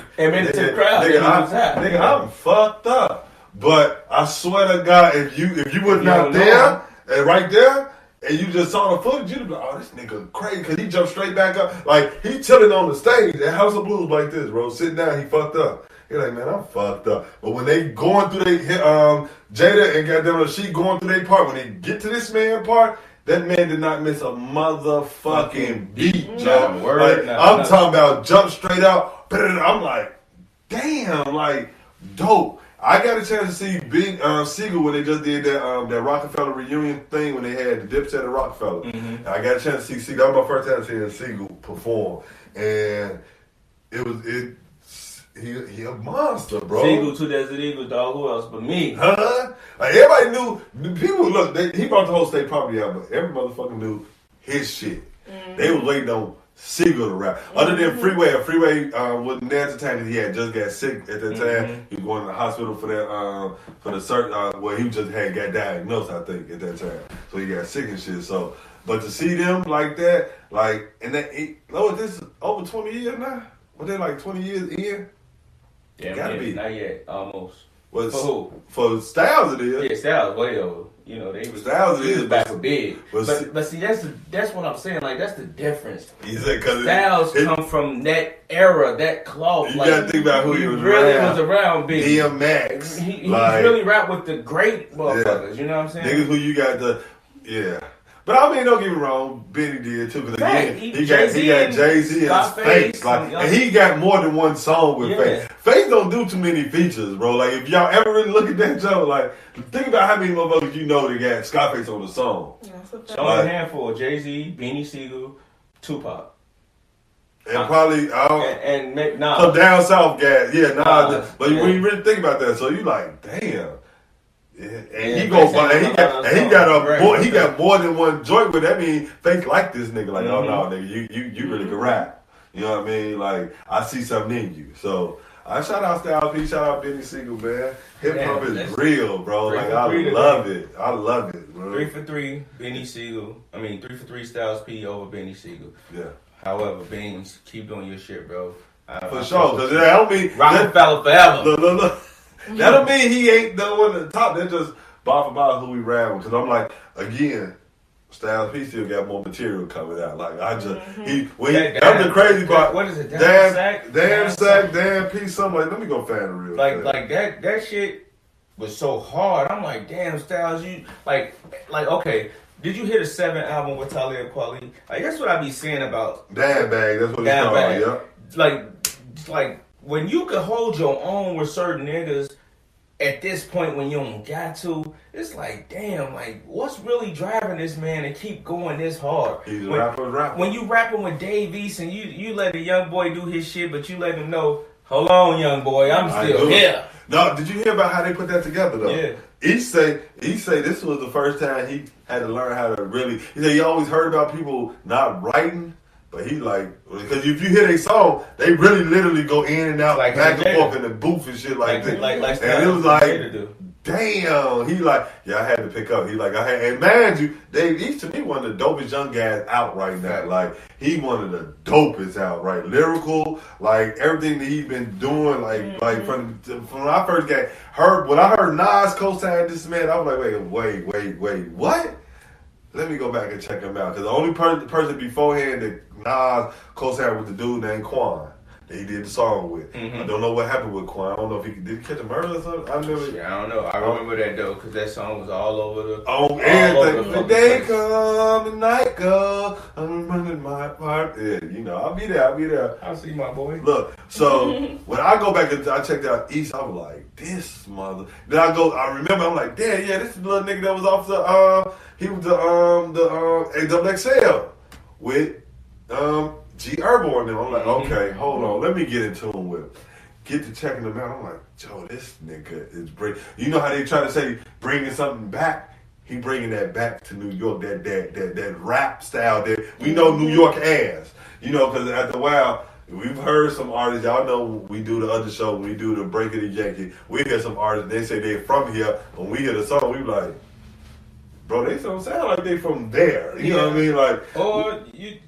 crowd that he was high. Nigga, I'm fucked up. But I swear to God, if you was not there, and right there, and you just saw the footage, you'd be like, oh, this nigga crazy, because he jumped straight back up. Like, he chilling on the stage at House of Blues like this, bro. Sitting down, he fucked up. He's like, man, I'm fucked up. But when they going through Jada and goddamn she going through their part, when they get to this man part, that man did not miss a motherfucking beat, Joe. Word, Like, I'm talking about jump straight out. I'm like, damn, like, dope. I got a chance to see Big Sigel when they just did that Rockefeller reunion thing when they had the Dipset at Rockefeller. Mm-hmm. I got a chance to see Sigel. That was my first time seeing Sigel perform, and he a monster, bro. Sigel, Two Desert Eagles, dog. Who else but me? Huh? Like everybody knew. People look. He brought the whole state property out, but every motherfucker knew his shit. Mm-hmm. They was waiting on Sigel to rap. Other than Freeway, wasn't there at the time. He had just got sick at that time. He was going to the hospital for that for the certain where he just got diagnosed, I think, at that time. So he got sick and shit. So, but to see them like that, like, and that, this is over 20 years now. Were they like 20 years in? Yeah, gotta be. Not yet, almost. For who? For Styles it is. Yeah, Styles way over. You know, they was Styles he was is back for big. but But see, that's what I'm saying. Like, that's the difference. He said, cause Styles come from that era, that cloth. You like, gotta think about who he was really around. was around, big. DMX. He like, really rap with the great motherfuckers. You know what I'm saying? Niggas who you got yeah. But I mean, don't get me wrong, Beanie did too. Because again, he got Jay-Z and Face. Like, and he got more than one song with Face. Face don't do too many features, bro. Like, if y'all ever really look at that joke, like, think about how many motherfuckers you know that got Scarface on the song. It's only a handful: Jay-Z, Beanie Sigel, Tupac. And probably some down south guys, but when you really think about that, so you like, damn. Yeah. And he got more than one joint with that. I mean, Face like this nigga, like, oh no, nigga, you really can rap. You know what I mean? Like, I see something in you. So I shout out Styles P, shout out Beanie Sigel, man. Hip hop is real, bro. Like, I love it. I love it, bro. 3 for 3, Beanie Sigel. 3 for 3 Styles P over Beanie Sigel. Yeah. However, Beans, keep doing your shit, bro. For sure, because that don't mean Rockefeller forever. Look. That don't mean he ain't the one at the top. That's just bar for bar who we rap with. Because I'm like, again, Styles P still got more material coming out. Like, I just, that's the crazy part. What is it? Damn P, something like, let me go find the real thing. Like that shit was so hard. I'm like, damn, Styles, you, like, okay. Did you hear the 7 album with Talib Kweli? Like, that's what I be saying about Damn Bag, that's what it's called, yeah. Like, when you can hold your own with certain niggas at this point when you don't got to, it's like, damn, like, what's really driving this man to keep going this hard? He's a rapper. When you rapping with Dave East and you let a young boy do his shit, but you let him know, hold on, young boy, I'm still here. No, did you hear about how they put that together, though? Yeah. He say this was the first time he had to learn how to really, he said he always heard about people not writing, but he like, because if you hear their song, they really literally go in and out, like back and forth in the booth and shit like that. Like and it was like, damn. He like, yeah, I had to pick up. He like, and man, he's to me one of the dopest young guys out right now. Like, he one of the dopest out, right? Lyrical, like everything that he's been doing, like from when I first when I heard Nas co-sign this man, I was like, wait, what? Let me go back and check him out. Because the only person beforehand that Nas co-signed with the dude named Quan that he did the song with. Mm-hmm. I don't know what happened with Quan. I don't know if did he catch a murder or something? I don't know. I remember that though, because that song was all over the. Oh, everything. The day come, the night go, I'm running my part. Yeah, I'll be there. I'll see my boy. Look, so when I go back and I checked out East, I was like, this mother. Then I remember, I'm like, damn, yeah, this is the little nigga that was off the, he was the XXL with, G Herbo and them. I'm like, okay, hold on, let me get into him with him. Get to checking them out. I'm like, Joe, this nigga is bringing. You know how they try to say bringing something back? He bringing that back to New York. That rap style that we know New York as. Because after a while we've heard some artists. Y'all know we do the other show. When we do the Break of the Yankee. We hear some artists. They say they're from here. When we hear the song, we like, bro, they don't sound like they from there. You know what I mean? Like, or you.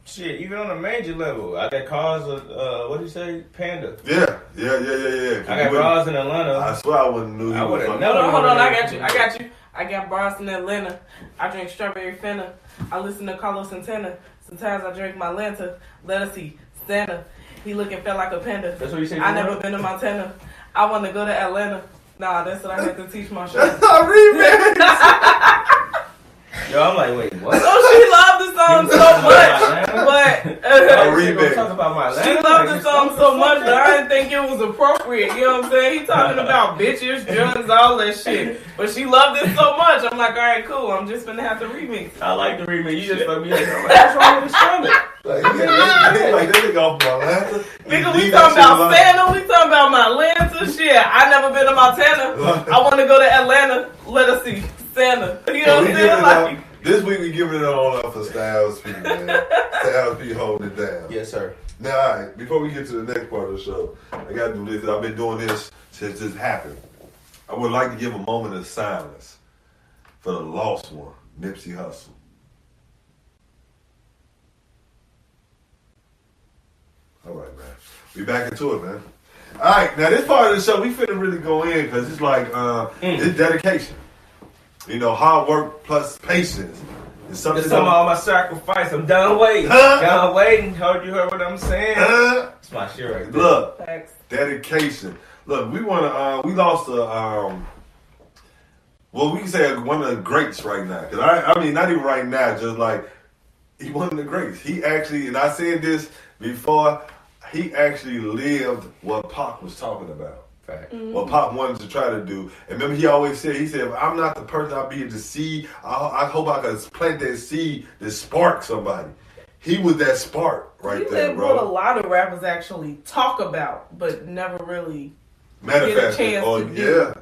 Shit, even on a major level, I got cars of, what do you say, Panda. Yeah. I got bras in Atlanta. I swear I wouldn't know. I would have never. Hold on, I got you. I got bras in Atlanta. I drink strawberry Fanta. I listen to Carlos Santana. Sometimes I drink my Lanta. Let us see, Santa. He looking fat like a panda. That's what you say. I never been to Montana. I want to go to Atlanta. Nah, that's what I had to teach my show. Yo, I'm like, wait, what? So she loved the song so much, but talk about my she loved the song so much that I didn't think it was appropriate. You know what I'm saying? He talking about bitches, drugs, all that shit, but she loved it so much. I'm like, all right, cool. I'm just gonna have to remix. I like the remix. You just let me. I'm like, what's wrong with the stomach? Like that nigga off my Atlanta. Nigga, we talking about Santa. We talking about my Atlanta shit. I never been to Montana. I want to go to Atlanta. Let us see. Santa. You know what I'm saying? Like, this week we giving it all up for Styles P, man. Styles P holding it down. Yes, sir. Now, all right, before we get to the next part of the show, I got to do this. I've been doing this since this happened. I would like to give a moment of silence for the lost one, Nipsey Hussle. All right, man. We back into it, man. All right, now this part of the show, we finna really go in because it's like, it's dedication. Hard work plus patience. It's something. It's all my sacrifice. I'm done waiting. Done waiting. Heard what I'm saying? It's my shit right there. Look, dedication. Look, we lost we can say one of the greats right now. Cause I mean, not even right now, just like, he one of the greats. He actually, and I said this before, he actually lived what Pac was talking about. Mm-hmm. What Pop wanted to try to do. And remember, he always said, if I'm not the person I'll be the seed, I hope I can plant that seed that spark somebody. He was that spark right there, bro. What a lot of rappers actually talk about, but never really manifest. Get a chance to do.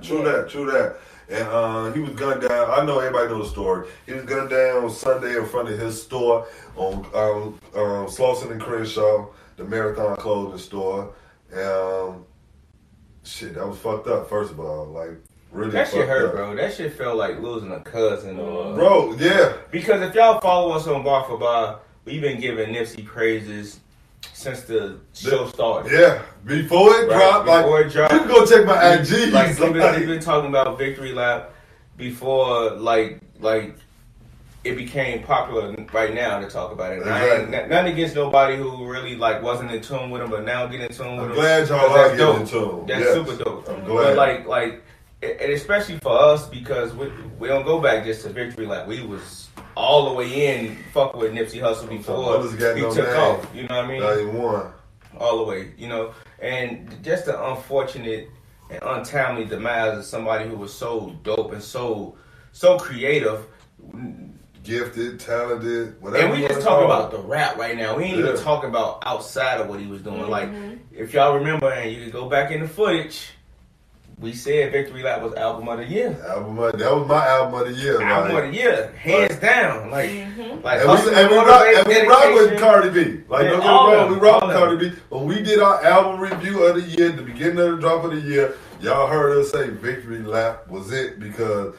True that. And he was gunned down. I know everybody knows the story. He was gunned down on Sunday in front of his store on Slauson and Crenshaw, the Marathon clothing store. Shit, that was fucked up, first of all. Like, really that shit hurt, up. Bro. That shit felt like losing a cousin. Bro, yeah. Because if y'all follow us on Bar for Bar, we've been giving Nipsey praises since the show started. Yeah. Before it dropped, you can go check my IG. Like, we've been talking about Victory Lap before, like it became popular right now to talk about it. Exactly. Nothing against nobody who really wasn't in tune with him, but now get in tune with him. I'm glad y'all are getting in tune. That's super dope. I'm glad. But and especially for us, because we don't go back just to Victory Lap. We was all the way in fucking with Nipsey Hussle before he took off. You know what I mean? Not even one. All the way, and just the unfortunate and untimely demise of somebody who was so dope and so creative. Gifted, talented, whatever. And we just talking about the rap right now. We ain't even talking about outside of what he was doing. Mm-hmm. Like, if y'all remember, and you can go back in the footage, we said Victory Lap was album of the year. That was my album of the year. Album of the year, hands down. Like and we rock with Cardi B. Like, don't get me wrong, we rock with Cardi B. When we did our album review of the year, the beginning of the drop of the year, y'all heard us say Victory Lap was it because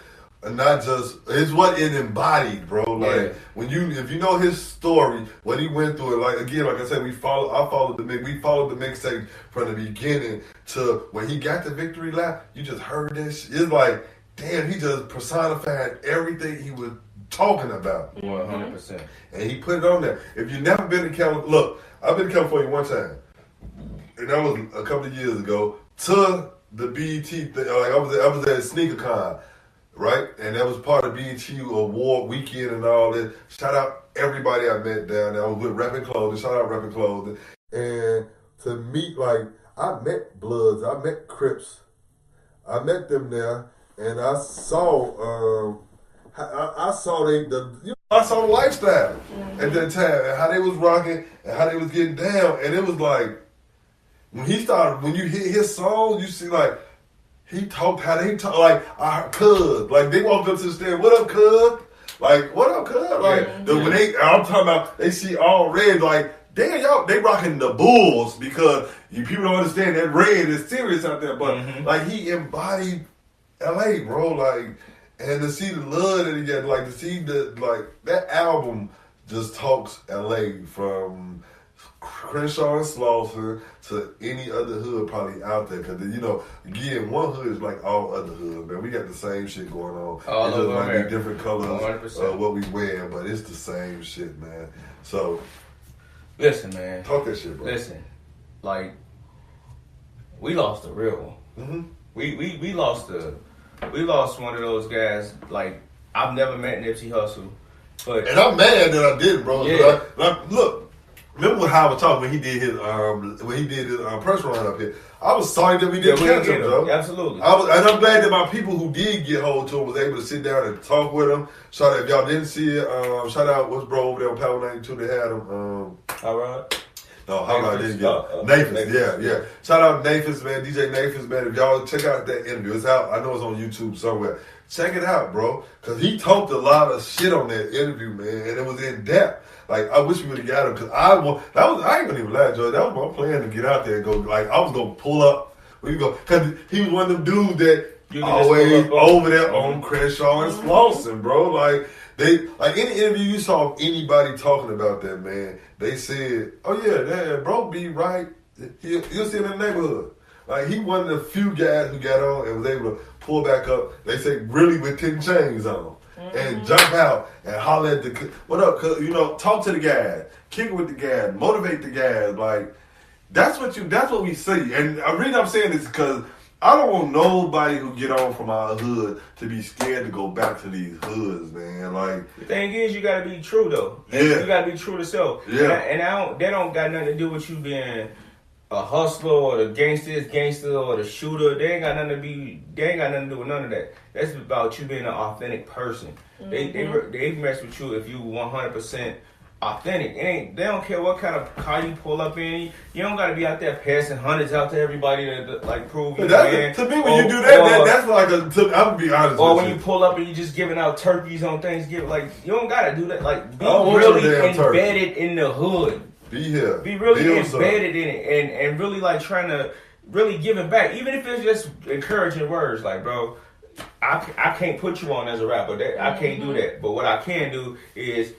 not just it's what it embodied, bro. Like if you know his story, what he went through, like again, like I said, we followed the mixtape from the beginning to when he got the Victory Lap. You just heard this. It's like, damn, he just personified everything he was talking about. 100%. And he put it on there. If you've never been to California, look, I've been to California one time, and that was a couple of years ago. To the BET thing, like I was at SneakerCon. Right? And that was part of BET Award weekend and all that. Shout out everybody I met down there. I was with Rapping Clothing. Shout out Rapping Clothing. And to meet, like, I met Bloods. I met Crips. I met them there. And I saw, I saw the lifestyle at that time. And how they was rocking and how they was getting down. And it was like, when you hear his song, you see, like, he talked how they talk, like, our cuz. Like, they walked up to the stand, what up, cuz? Like, what up, cuz? Like, when I'm talking about, they see all red, like, damn, y'all, they rocking the Bulls because people don't understand that red is serious out there. But, like, he embodied LA, bro. Like, and to see the love that he got, like, to see that album just talks LA from Crenshaw and Slauson to any other hood probably out there, because again, one hood is like all other hoods, man. We got the same shit going on. All it just might be different colors 100%. of what we wear, but it's the same shit, man. So listen, man, talk that shit, bro. Listen, like, we lost a real one. We lost one of those guys. Like, I've never met Nipsey Hussle, and I'm mad that I did, bro. Yeah. Look. Remember what Howard talked when he did his press run up here. I was sorry that we didn't catch him, bro. Absolutely. And I'm glad that my people who did get hold to him was able to sit down and talk with him. Shout out if y'all didn't see it. Shout out what's bro over there on Power 92 that had him. All right. No, Howard didn't get him. Nathans, yeah. Shout out Nathans, man. DJ Nathans, man. If y'all check out that interview, it's out. I know it's on YouTube somewhere. Check it out, bro. Because he talked a lot of shit on that interview, man, and it was in depth. Like, I wish we would have got him, because I ain't gonna even lie, Joe. That was my plan to get out there and go, like, I was gonna pull up. Because he was one of them dudes that always over there on Crenshaw and Slauson, bro. Like, any interview you saw of anybody talking about that, man, they said, oh yeah, bro be right. You'll see him in the neighborhood. Like, he one of the few guys who got on and was able to pull back up, they say, really with 10 chains on. And jump out and holler at what up, cuz, talk to the guys, kick it with the guys, motivate the guys. Like, that's what we see. And the reason I'm saying this is because I don't want nobody who get on from our hood to be scared to go back to these hoods, man. Like, the thing is, you gotta be true though. Yeah. You gotta be true to self. Yeah. And that don't got nothing to do with you being a hustler or the gangster or the shooter. They ain't got nothing to do with none of that. That's about you being an authentic person. They mess with you if you 100% authentic. They don't care what kind of car you pull up in. You don't got to be out there passing hundreds out to everybody to like prove you man. To me, when you do that, that's like I'm gonna be honest. Or with when you pull up and you just giving out turkeys on Thanksgiving, like, you don't got to do that. Like, be really embedded in the hood. Be here. Be really embedded in it and really like trying to really give it back. Even if it's just encouraging words, like, bro, I can't put you on as a rapper. I can't do that. But what I can do is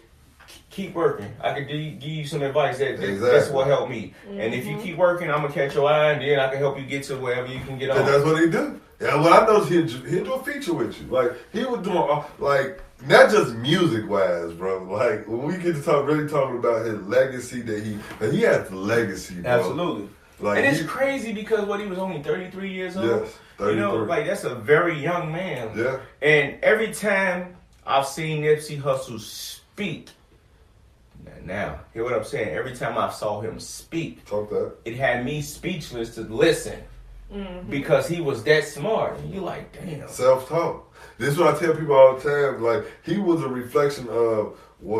keep working. I can give you some advice that's what helped me. And if you keep working, I'm gonna catch your eye, and then I can help you get to wherever you can get on. And that's what he do. Yeah, well, I know he'll do a feature with you. Like, he was doing not just music wise, bro. Like, when we get to really talking about his legacy that he has the legacy, bro. Absolutely. Like, and it's crazy because he was only 33 years old. Yes, 33. Like, that's a very young man. Yeah. And every time I've seen Nipsey Hussle speak, now, hear what I'm saying? Every time I saw him speak, it had me speechless to listen. Because he was that smart. And you're like, damn. Self-taught. This is what I tell people all the time. Like, he was a reflection of the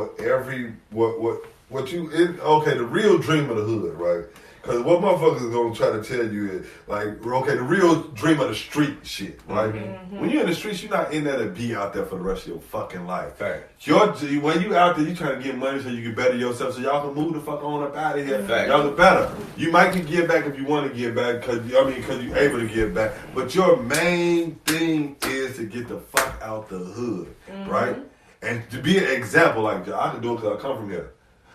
real dream of the hood, right? Because what motherfuckers gonna try to tell you is, like, okay, the real dream of the street shit, right? When you're in the streets, you're not in there to be out there for the rest of your fucking life. Fact. When you out there, you trying to get money so you can better yourself, so y'all can move the fuck on up out of here. Fact. Y'all get better. You might can give back if you want to give back, because you're able to give back. But your main thing is to get the fuck out the hood, right? And to be an example, like, I can do it because I come from here.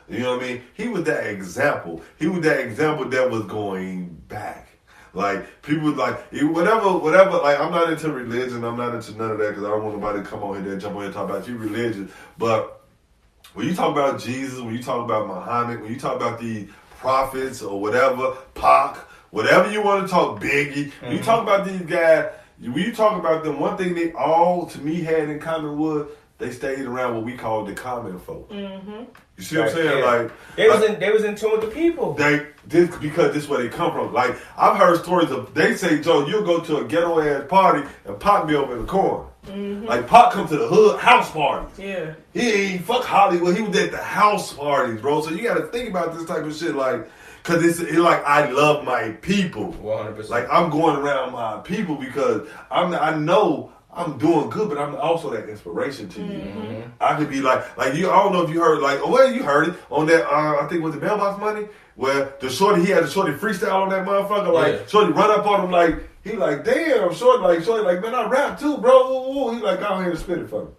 You know what I mean? He was that example. He was that example that was going back. Like, people like, whatever, like, I'm not into religion. I'm not into none of that because I don't want nobody to come on here and jump on here and talk about you religion. But when you talk about Jesus, when you talk about Muhammad, when you talk about the prophets or whatever, Pac, whatever you want to talk, Biggie, when you talk about these guys, when you talk about them, one thing they all, to me, had in common was they stayed around what we call the common folk. You see what I'm saying? Yeah. Like, they was in tune with the people. Because this is where they come from. Like, I've heard stories of, they say, Joe, you'll go to a ghetto ass party and Pac be over in the corner. Like, Pac come to the hood house parties. Yeah. He ain't fuck Hollywood. He was at the house parties, bro. So you got to think about this type of shit, like, because it's like, I love my people. 100%. Like, I'm going around my people because I know I'm doing good, but I'm also that inspiration to you. I could be like you. I don't know if you heard, like, you heard it on that. I think it was the Mailbox Money, where he had the shorty freestyle on that motherfucker. Like, shorty run up on him, like, he like, damn, shorty, like, man, I rap too, bro. He like, go ahead and spit it for me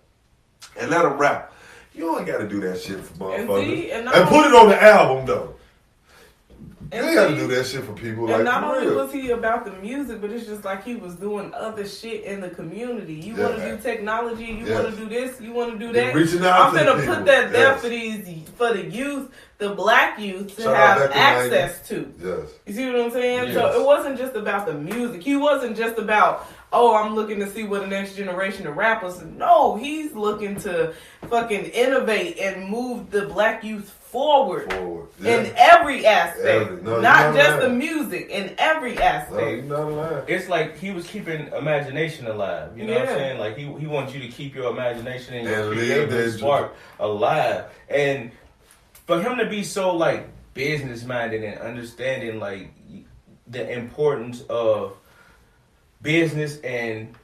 and let him rap. You ain't got to do that shit for motherfuckers. And put it on the album though. You ain't got to do that shit for people. And like, not only was he about the music, but it's just like he was doing other shit in the community. You want to do technology, you want to do this, you want to do that. I'm going to put that there for the youth, the black youth, to have access to. Yes. You see what I'm saying? Yes. So it wasn't just about the music. He wasn't just about, I'm looking to see what the next generation of rappers. No, he's looking to fucking innovate and move the black youth forward. In every aspect. Not just the music, in every aspect. It's like he was keeping imagination alive. You know what I'm saying? Like, he wants you to keep your imagination and your creative spark alive. And for him to be so, like, business minded and understanding, like, the importance of business and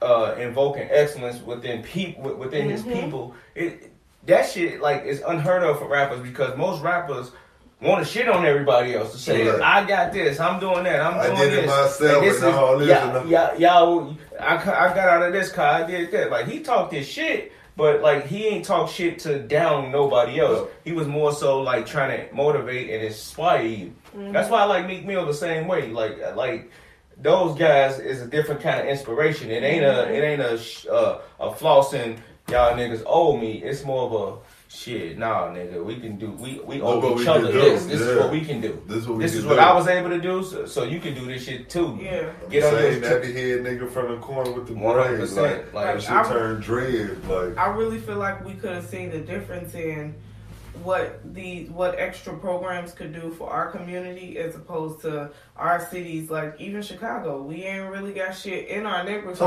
invoking excellence within his people, that shit, like, is unheard of for rappers, because most rappers want to shit on everybody else, to say, I got this, I'm doing that, I'm doing this. I did it myself. Y'all, I got out of this car, I did that. Like, he talked his shit, but, like, he ain't talk shit to down nobody else. He was more so, like, trying to motivate and inspire you. That's why I like Meek Mill the same way. Like those guys is a different kind of inspiration. It ain't a flossing, y'all niggas owe me. It's more of a shit. Nah, nigga, we can do. We owe each other this. This is what we can do. This is what I was able to do. So you can do this shit too. Yeah. Get on this nappy head nigga from the corner with the braids. Like shit turned dread. Like, I really feel like we could have seen the difference in what extra programs could do for our community as opposed to our cities, like even Chicago. We ain't really got shit in our neighborhood for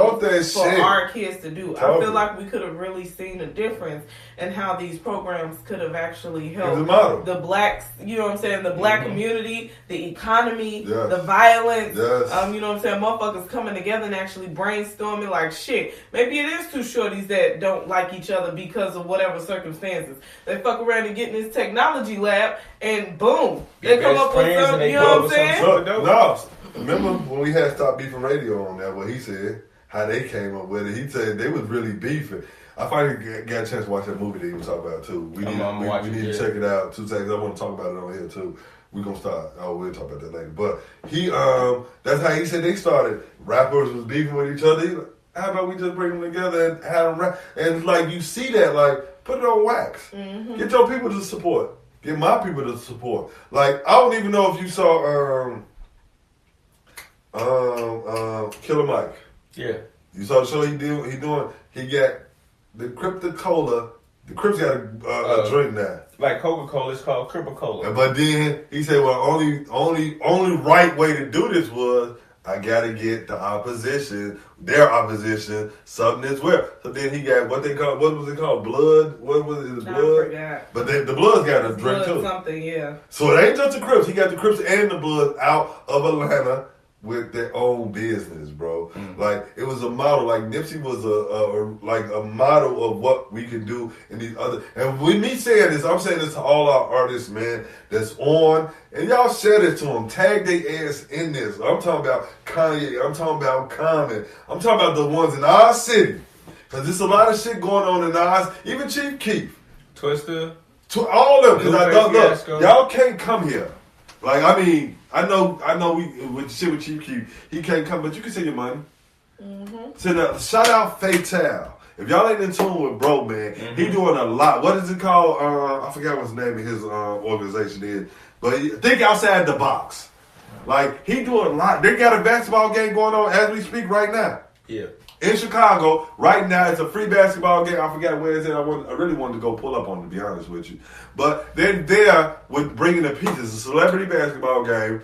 our kids to do. I feel like we could have really seen a difference in how these programs could have actually helped the blacks, you know what I'm saying, the black community, the economy, the violence, you know what I'm saying, motherfuckers coming together and actually brainstorming like, shit, maybe it is two shorties that don't like each other because of whatever circumstances. They fuck around and get in this technology lab and boom, they come up with something, you know what I'm saying? No, remember when we had Stop Beefing Radio on that, what he said, how they came up with it. He said they was really beefing. I finally got a chance to watch that movie that he was talking about too. We need to check it out. 2 seconds. I want to talk about it on here too. We're going to start. We'll talk about that later. But he, that's how he said they started. Rappers was beefing with each other. He like, how about we just bring them together and have them rap? And like, you see that, like, put it on wax. Get your people to support. Get my people to support. Like, I don't even know if you saw Killer Mike. Yeah. You saw the show he doing? He got the Crypto-Cola. The Crips got a drink now. Like Coca-Cola, it's called Crypto-Cola. But then he said, well, only right way to do this was I gotta get the opposition, their opposition, something as well. So then he got what was it called? Blood? What was it? I Blood? forgot. But the Bloods got a drink Blood too. something, yeah. So it ain't just the Crips. He got the Crips and the Bloods out of Atlanta with their own business, bro. Like it was a model. Like Nipsey was a model of what we can do in these other. And with me saying this, I'm saying this to all our artists, man, that's on. And y'all share this to them. Tag their ass in this. I'm talking about Kanye. I'm talking about Common. I'm talking about the ones in our city. Because there's a lot of shit going on in ours. Even Chief Keef. Twister. To all of them. Because I don't know. Fiasco. Y'all can't come here. Like, I mean, I know we with the shit with Chief Keef, he can't come, but you can send your money. So now, shout out Fatal. If y'all ain't in tune with bro, man, he doing a lot. What is it called? I forgot what his name of his organization is. But think outside the box. Like, he doing a lot. They got a basketball game going on as we speak right now. Yeah. In Chicago, right now, it's a free basketball game. I forgot where it's at. I really wanted to go pull up on it, to be honest with you. But they're there with bringing the pieces. It's a celebrity basketball game.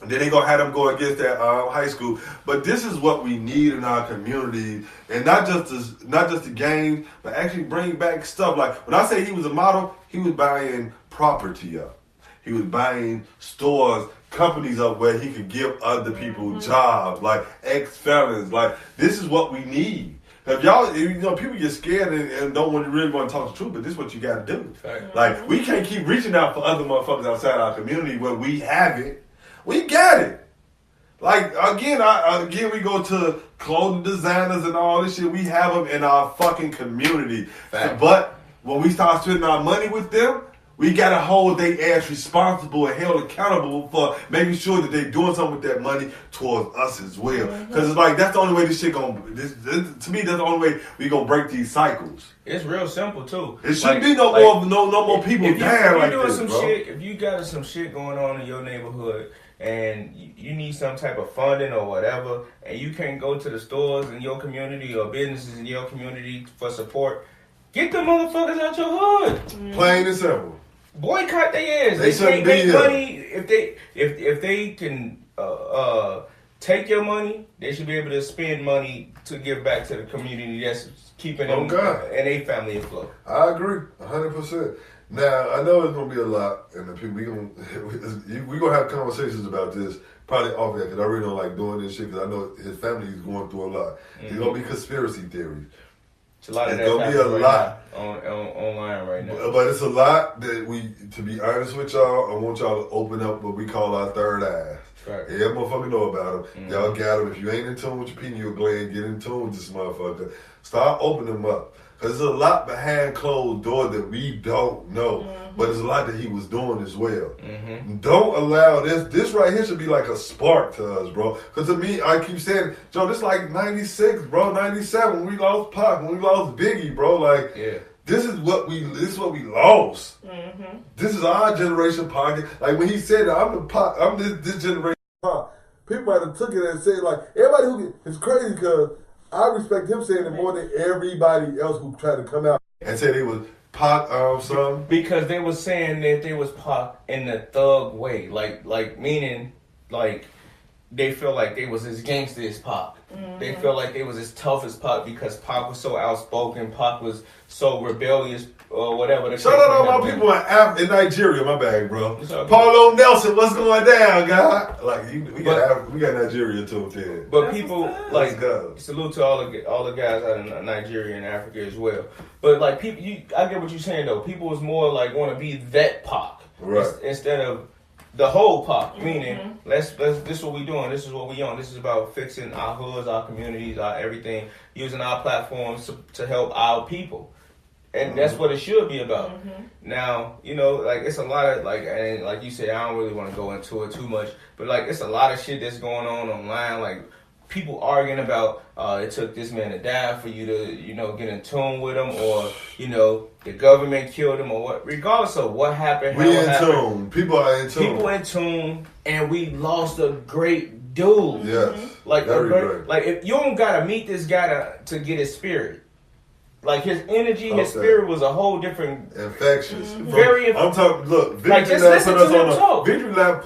And then they're going to have them go against that high school. But this is what we need in our community. And not just the games, but actually bring back stuff. Like, when I say he was a model, he was buying property up. He was buying stores, companies up where he could give other people jobs, like ex-felons. Like, this is what we need. If y'all, people get scared and don't really want to talk the truth, but this is what you got to do. Fact. Like, we can't keep reaching out for other motherfuckers outside our community where we have it. We got it. Like, again, we go to clothing designers and all this shit. We have them in our fucking community. Fact. But when we start spending our money with them, we gotta hold their ass responsible and held accountable for making sure that they're doing something with that money towards us as well. Because it's like, that's the only way this shit to me, that's the only way we gonna break these cycles. It's real simple too. It shouldn't be no more people down like this, bro. If you got some shit going on in your neighborhood and you need some type of funding or whatever, and you can't go to the stores in your community or businesses in your community for support, get the motherfuckers out your hood. Plain and simple. Boycott their ass. They can't shouldn't make be here. money if they can take your money. They should be able to spend money to give back to the community that's keeping them and their family afloat. I agree, 100%. Now I know it's gonna be a lot, and the people we gonna have conversations about this probably off air because I really don't like doing this shit because I know his family is going through a lot. There's gonna be conspiracy theories. It's a lot of it's that gonna be a lot online right now. But it's a lot that we, to be honest with y'all, I want y'all to open up what we call our third eyes. Right. Yeah, motherfucker know about them. Y'all got them. If you ain't in tune with your pineal gland, get in tune with this motherfucker. Start opening them up. Because there's a lot behind closed doors that we don't know. But there's a lot that he was doing as well. Don't allow this right here should be like a spark to us, bro. Because to me, I keep saying, Joe, this like 96, bro, 97, when we lost Pac, when we lost Biggie, bro. Like, this is what we lost. This is our generation Pac. Like when he said that, I'm this generation Pac. People might have took it and said, like, everybody it's crazy because I respect him saying it more than everybody else who tried to come out and said it was Pac son. Because they was saying that they was Pac in the thug way, like meaning like they feel like they was as gangster as Pac. They feel like they was as tough as Pac because Pac was so outspoken. Pac was so rebellious or whatever. Shout out all my people in Nigeria, my bag, bro. Paulo Nelson, what's going down, guy? Like we got Nigeria too, too. But people like salute to all the guys out in Nigeria and Africa as well. But like people, I get what you're saying though. People was more like want to be that Pac, right? Instead of the whole Pac, meaning let's this is what we doing, this is what we on, this is about fixing our hoods, our communities, our everything, using our platforms to help our people. And that's what it should be about. Now, like it's a lot of and like you said, I don't really want to go into it too much, but like it's a lot of shit that's going on online, like people arguing about it took this man to die for you to, get in tune with him, or, the government killed him, or what. Regardless of what happened, we in tune. People are in tune. People in tune, and we lost a great dude. Yes. Like if you don't gotta meet this guy to get his spirit. Like his energy, his spirit was a whole different, infectious. I'm talking. Look, Victory Lab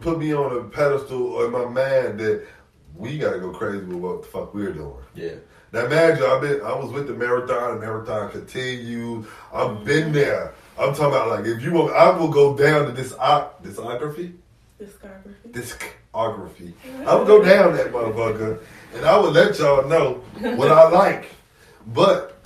put me on a pedestal in my mind that we gotta go crazy with what the fuck we're doing. Yeah. Now imagine I was with the marathon continues. I've been there. I'm talking about like if you want, I will go down to discography. I would go down that motherfucker and I would let y'all know what I like. But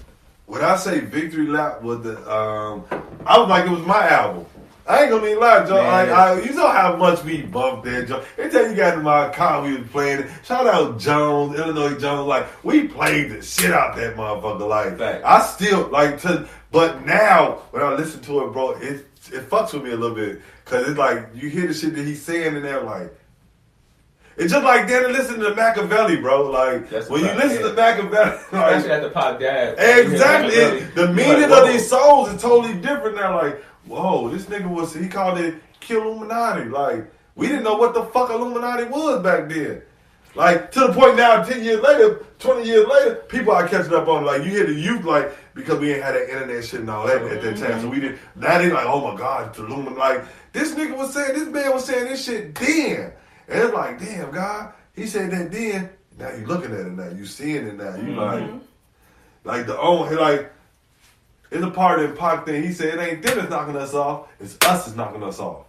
when I say Victory Lap was I was like it was my album. I ain't gonna even lie, Joe. You know how much we bumped that, Joe. Every time you got in my car, we was playing it. Shout out Jones, Illinois Jones. Like, we played the shit out that motherfucker. Like, I still, like, but now, when I listen to it, bro, it fucks with me a little bit. Because it's like, you hear the shit that he's saying in there, like, it's just like then to listen to Machiavelli, bro. Like, when you listen to Machiavelli. Like, especially at the Pop Dad. Exactly. The meaning of these songs is totally different now. Like, whoa, this nigga he called it Kill Illuminati. Like, we didn't know what the fuck Illuminati was back then. Like, to the point now, 10 years later, 20 years later, people are catching up on it. Like, you hear the youth, like, because we ain't had that internet shit and all that at that time. So we didn't, now they like, oh my God, it's Illuminati. Like, this man was saying this shit then. And it's like, damn, God, he said that then. Now you looking at it now. You seeing it now. You like it's a part of the Pac thing. He said it ain't them that's knocking us off. It's us that's knocking us off.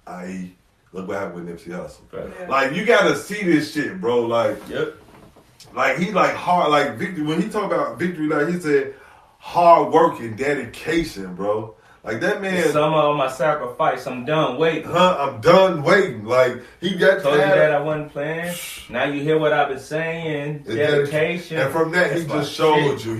I.e., look what happened with Nipsey Hussle. Yeah. Like, you got to see this shit, bro. Like, like he like hard, like Victory. When he talk about Victory, like he said, hard work and dedication, bro. Like that man. Some of my sacrifice. I'm done waiting. I'm done waiting. Like he got told you that I wasn't playing. Now you hear what I've been saying. Dedication. And from that, he just showed you.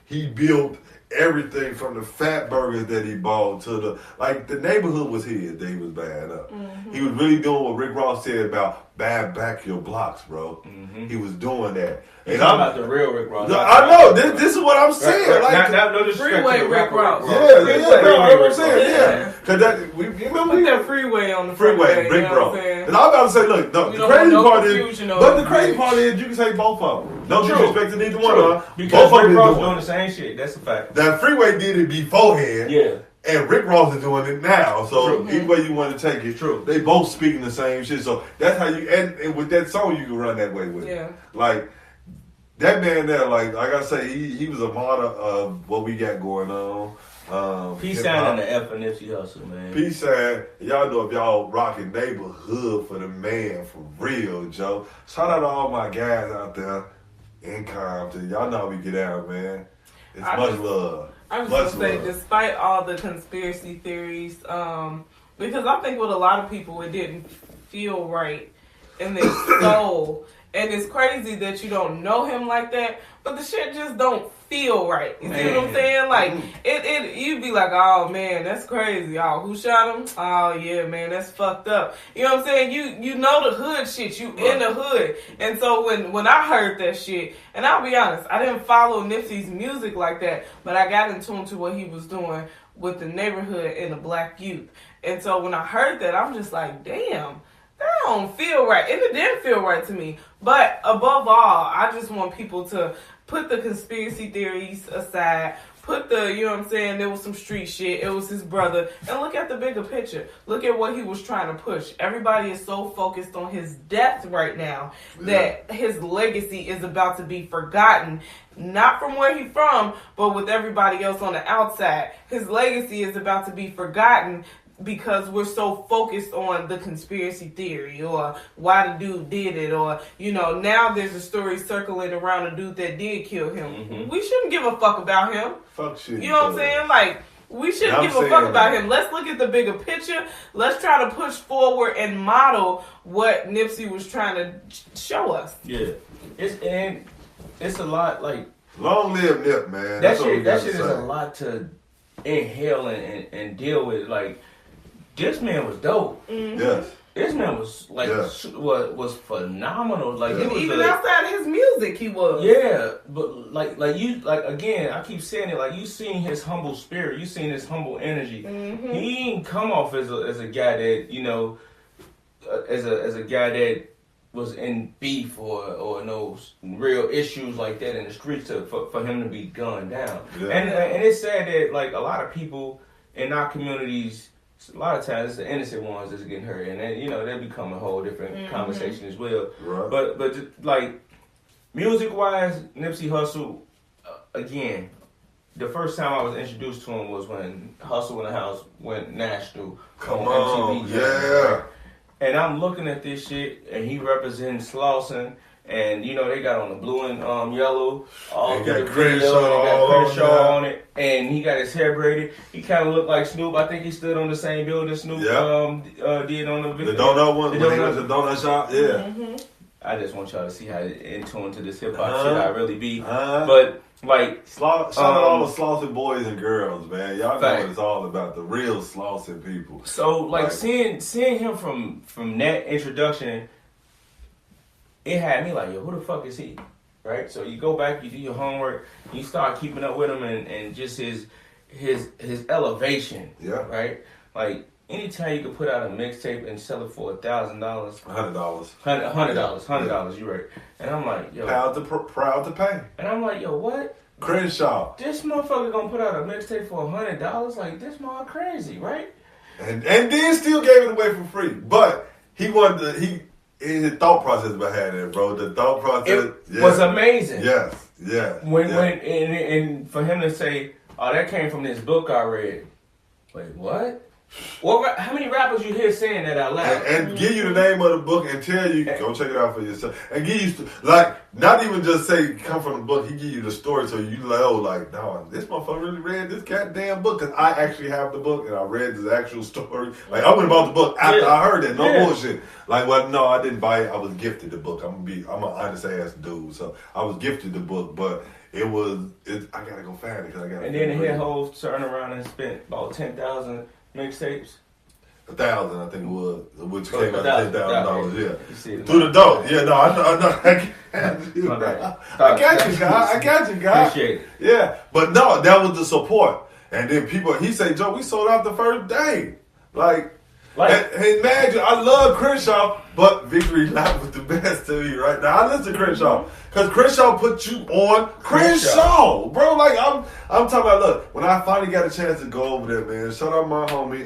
He built everything from the fat burgers that he bought to the neighborhood was his that he was buying up. He was really doing what Rick Ross said about buy back your blocks, bro. He was doing that. And I'm about the real Rick Ross. I know. This is what I'm saying. Like no freeway Rick Ross. I'm saying. Because that we remember put that freeway on the freeway, Rick Ross. And I'm about to say, look, the crazy part is, but the crazy part is, you can say both of them. No disrespect to neither one of them. Because both Rick Ross doing the same shit. That's a fact. That freeway did it beforehand. Yeah. And Rick Ross is doing it now. So either way you want to take it, they both speaking the same shit. So that's how you and with that song you can run that way with it. Yeah. Like that man there, like I say, he was a model of what we got going on. Peace sign in the F and Nipsey Hussle, man. Peace sign. Y'all know if y'all rocking neighborhood for the man, for real, Joe. Shout out to all my guys out there in Compton. Y'all know how we get out, man. It's much love. I was just gonna say, despite all the conspiracy theories, because I think with a lot of people it didn't feel right in their soul. And it's crazy that you don't know him like that, but the shit just don't feel right. You see what I'm saying? Like, you'd be like, oh man, that's crazy. Oh, who shot him? Oh yeah, man, that's fucked up. You know what I'm saying? You know the hood shit. You in the hood. And so when I heard that shit, and I'll be honest, I didn't follow Nipsey's music like that, but I got in tune to what he was doing with the neighborhood and the black youth. And so when I heard that, I'm just like, damn. That don't feel right. And it didn't feel right to me. But above all, I just want people to put the conspiracy theories aside. Put the, you know what I'm saying, there was some street shit. It was his brother. And look at the bigger picture. Look at what he was trying to push. Everybody is so focused on his death right now that his legacy is about to be forgotten. Not from where he's from, but with everybody else on the outside. His legacy is about to be forgotten because we're so focused on the conspiracy theory or why the dude did it, or, you know, now there's a story circling around a dude that did kill him. We shouldn't give a fuck about him. Fuck shit. You know what I'm saying? Like, we shouldn't give a fuck about him. Let's look at the bigger picture. Let's try to push forward and model what Nipsey was trying to show us. Yeah. It's a lot, like... Long live Nip, man. That shit is a lot to inhale and deal with, like... This man was dope. Yes. This man was like was phenomenal. Like he was even outside of his music, he was. Yeah, but like again, I keep saying it. Like you seen his humble spirit, you seen his humble energy. He ain't come off as a guy that, you know, as a guy that was in beef or no real issues like that in the streets for him to be gunned down. Yeah. And it's sad that like a lot of people in our communities a lot of times it's the innocent ones that's getting hurt, and then they become a whole different conversation as well. Right. But just, like music wise, Nipsey Hussle, again, the first time I was introduced to him was when Hustle in the House went national on MTV. Yeah. And I'm looking at this shit, and he represents Slauson. And they got on the blue and yellow, all through the video, and they got Crenshaw on it, and he got his hair braided. He kind of looked like Snoop. I think he stood on the same building Snoop did on the video. The donut one, when he went to the donut shop, yeah. Mm-hmm. I just want y'all to see how in tune to this hip hop shit I really be. But like, shout out all the Slauson boys and girls, man. Y'all know what it's all about, the real Slauson people. So like seeing him from that introduction, it had me like, yo, who the fuck is he? Right? So you go back, you do your homework, you start keeping up with him and just his elevation. Yeah. Right? Like, anytime you could put out a mixtape and sell it for $1,000. $100, you're right. And I'm like, yo. Proud to pay. And I'm like, yo, what? Crenshaw. This motherfucker gonna put out a mixtape for $100? Like, this mother crazy, right? And then still gave it away for free. But he wanted his thought process behind it, bro. The thought process was amazing. Yes, yeah. And for him to say, "Oh, that came from this book I read." Wait, what? Well, how many rappers you hear saying that out loud? And give you the name of the book and tell you, go check it out for yourself. And give you, like, not even just say, come from the book, he give you the story so you know, like, no, this motherfucker really read this goddamn book. Because I actually have the book and I read the actual story. Like, I went about the book after I heard it. No bullshit. Like, well, no, I didn't buy it. I was gifted the book. I'm an honest ass dude. So I was gifted the book, but I gotta go find it because I gotta. And then the hit hoes turned around and spent about 10,000 mixtapes. 1,000, I think it was, which came out $10,000. Yeah, through the door. Yeah, no, I know. I got you, guy. Appreciate it. Yeah, but no, that was the support. And then he said, Joe, we sold out the first day. Like and imagine, I love Crenshaw, but Victory Lap was the best to me right now. I listen to Crenshaw because Crenshaw put you on Crenshaw, bro. Like I'm talking about. Look, when I finally got a chance to go over there, man. Shout out my homie,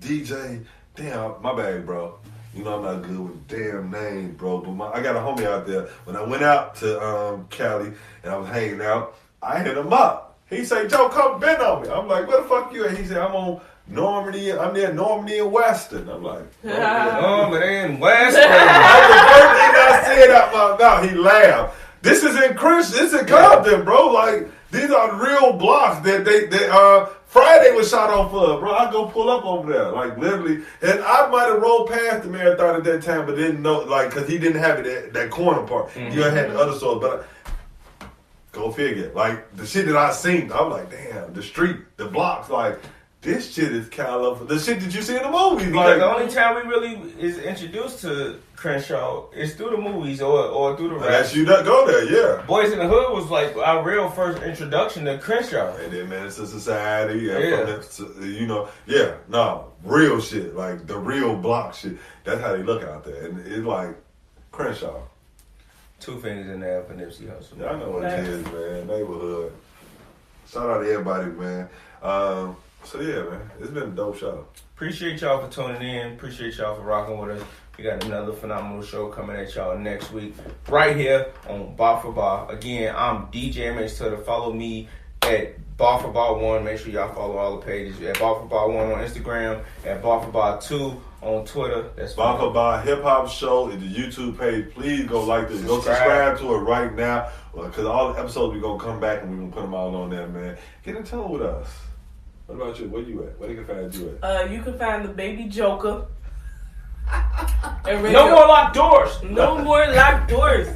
DJ. Damn, my bad, bro. You know I'm not good with damn names, bro. But I got a homie out there. When I went out to Cali and I was hanging out, I hit him up. He said, Joe, come bend on me. I'm like, where the fuck you at? He said, I'm on Normandy. I'm near Normandy and Weston. I'm like, Normandy and Weston. That was the first thing I said out my mouth. He laughed. This is in Compton, bro. Like, these are real blocks that they Friday was shot off of, bro. I go pull up over there, like literally, and I might have rolled past the marathon at that time, but didn't know, like, cause he didn't have it at that corner part. He had the other stores, but go figure. Like the shit that I seen, I'm like, damn, the street, the blocks, like. This shit is kind of the shit that you see in the movies. Because the only time we really is introduced to Crenshaw is through the movies or through the rap. Unless you go there, yeah. Boys in the Hood was like our real first introduction to Crenshaw. And then Menace to Society, real shit, like the real block shit. That's how they look out there, and it's like Crenshaw. Two fingers in there for Nipsey Hussle. Yeah, I know what it is, man. Neighborhood. Shout out to everybody, man. So yeah, man, it's been a dope show. Appreciate y'all for tuning in. Appreciate y'all for rocking with us. We got another phenomenal show coming at y'all next week, right here on Bar for Bar. Again, I'm DJ MH Tutter. Follow me at Bar for Bar 1. Make sure y'all follow all the pages at Bar for Bar 1 on Instagram, at Bar for Bar 2 on Twitter. That's Bar for Bar Hip Hop Show is the YouTube page. Please go like this. Go subscribe to it right now, because all the episodes we gonna come back and we gonna put them all on there, man. Get in touch with us. What about you? Where you at? Where they can find you at? You can find the Baby Joker. No more locked doors. No more locked doors.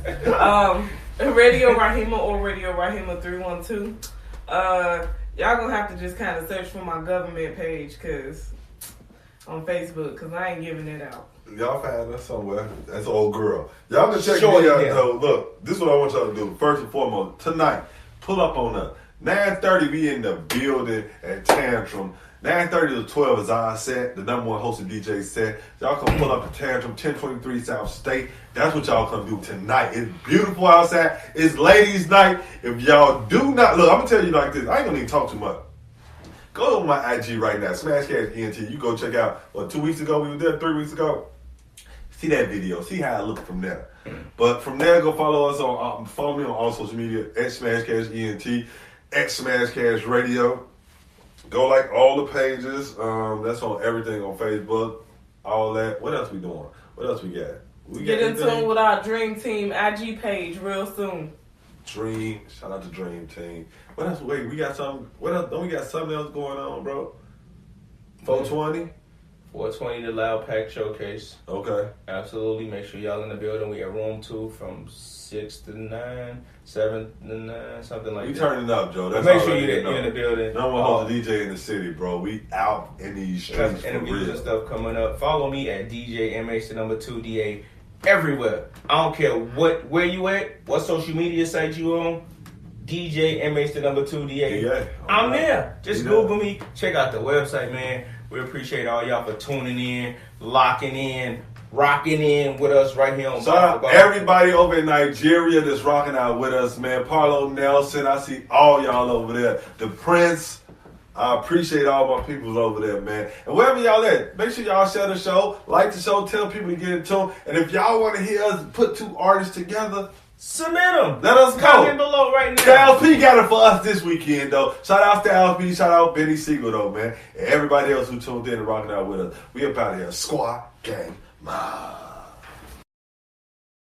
Radio Rahima or Radio Rahima 312. Y'all gonna have to just kind of search for my government page on Facebook, because I ain't giving it out. Y'all find us somewhere. That's old girl. Y'all can check me out though. Look, this is what I want y'all to do. First and foremost, tonight, pull up on us. 9:30, we in the building at Tantrum. 9:30 to 12 is our set, the number one hosted DJ set. Y'all come pull up at Tantrum, 1023 South State. That's what y'all come do tonight. It's beautiful outside. It's ladies' night. If y'all do not, look, I'm going to tell you like this. I ain't going to even talk too much. Go to my IG right now, Smash Cash ENT. You go check out, 2 weeks ago, we were there, 3 weeks ago. See that video. See how I look from there. But from there, go follow us on, follow me on all social media, at Smash Cash ENT, at Smash Cash Radio. Go like all the pages. That's on everything on Facebook, all that. What else we doing? What else we got? We Get in anything? tune with our Dream Team IG page real soon. Dream, shout out to Dream Team. What else? Wait, we got something. What else? Don't we got something else going on, bro? 420. 420 the Loud Pack Showcase. Okay. Absolutely. Make sure y'all in the building. We got room 2 from 6 to 9, 7 to 9, something like We that. turning up, Joe. That's Make all sure I you're need to in the building. No one holds a DJ in the city, bro. We out in these We got streets some for interviews and real. stuff coming up. Follow me at DJ MH2DA everywhere. I don't care where you at, what social media site you on. DJ MH2DA. Yeah, I'm right. there. Just Yeah. Google me. Check out the website, man. We appreciate all y'all for tuning in, locking in, rocking in with us right here on Shout out Basketball. everybody over in Nigeria that's rocking out with us, man. Parlo Nelson, I see all y'all over there. The Prince, I appreciate all my peoples over there, man. And wherever y'all at, make sure y'all share the show, like the show, tell people to get in tune. And if y'all want to hear us put 2 artists together, Submit them. let us go. Comment below right now. Styles P got it for us this weekend, though. Shout out Styles P, shout out Beanie Sigel, though, man. And everybody else who tuned in and rocking out with us. We up out here. Squad Gang.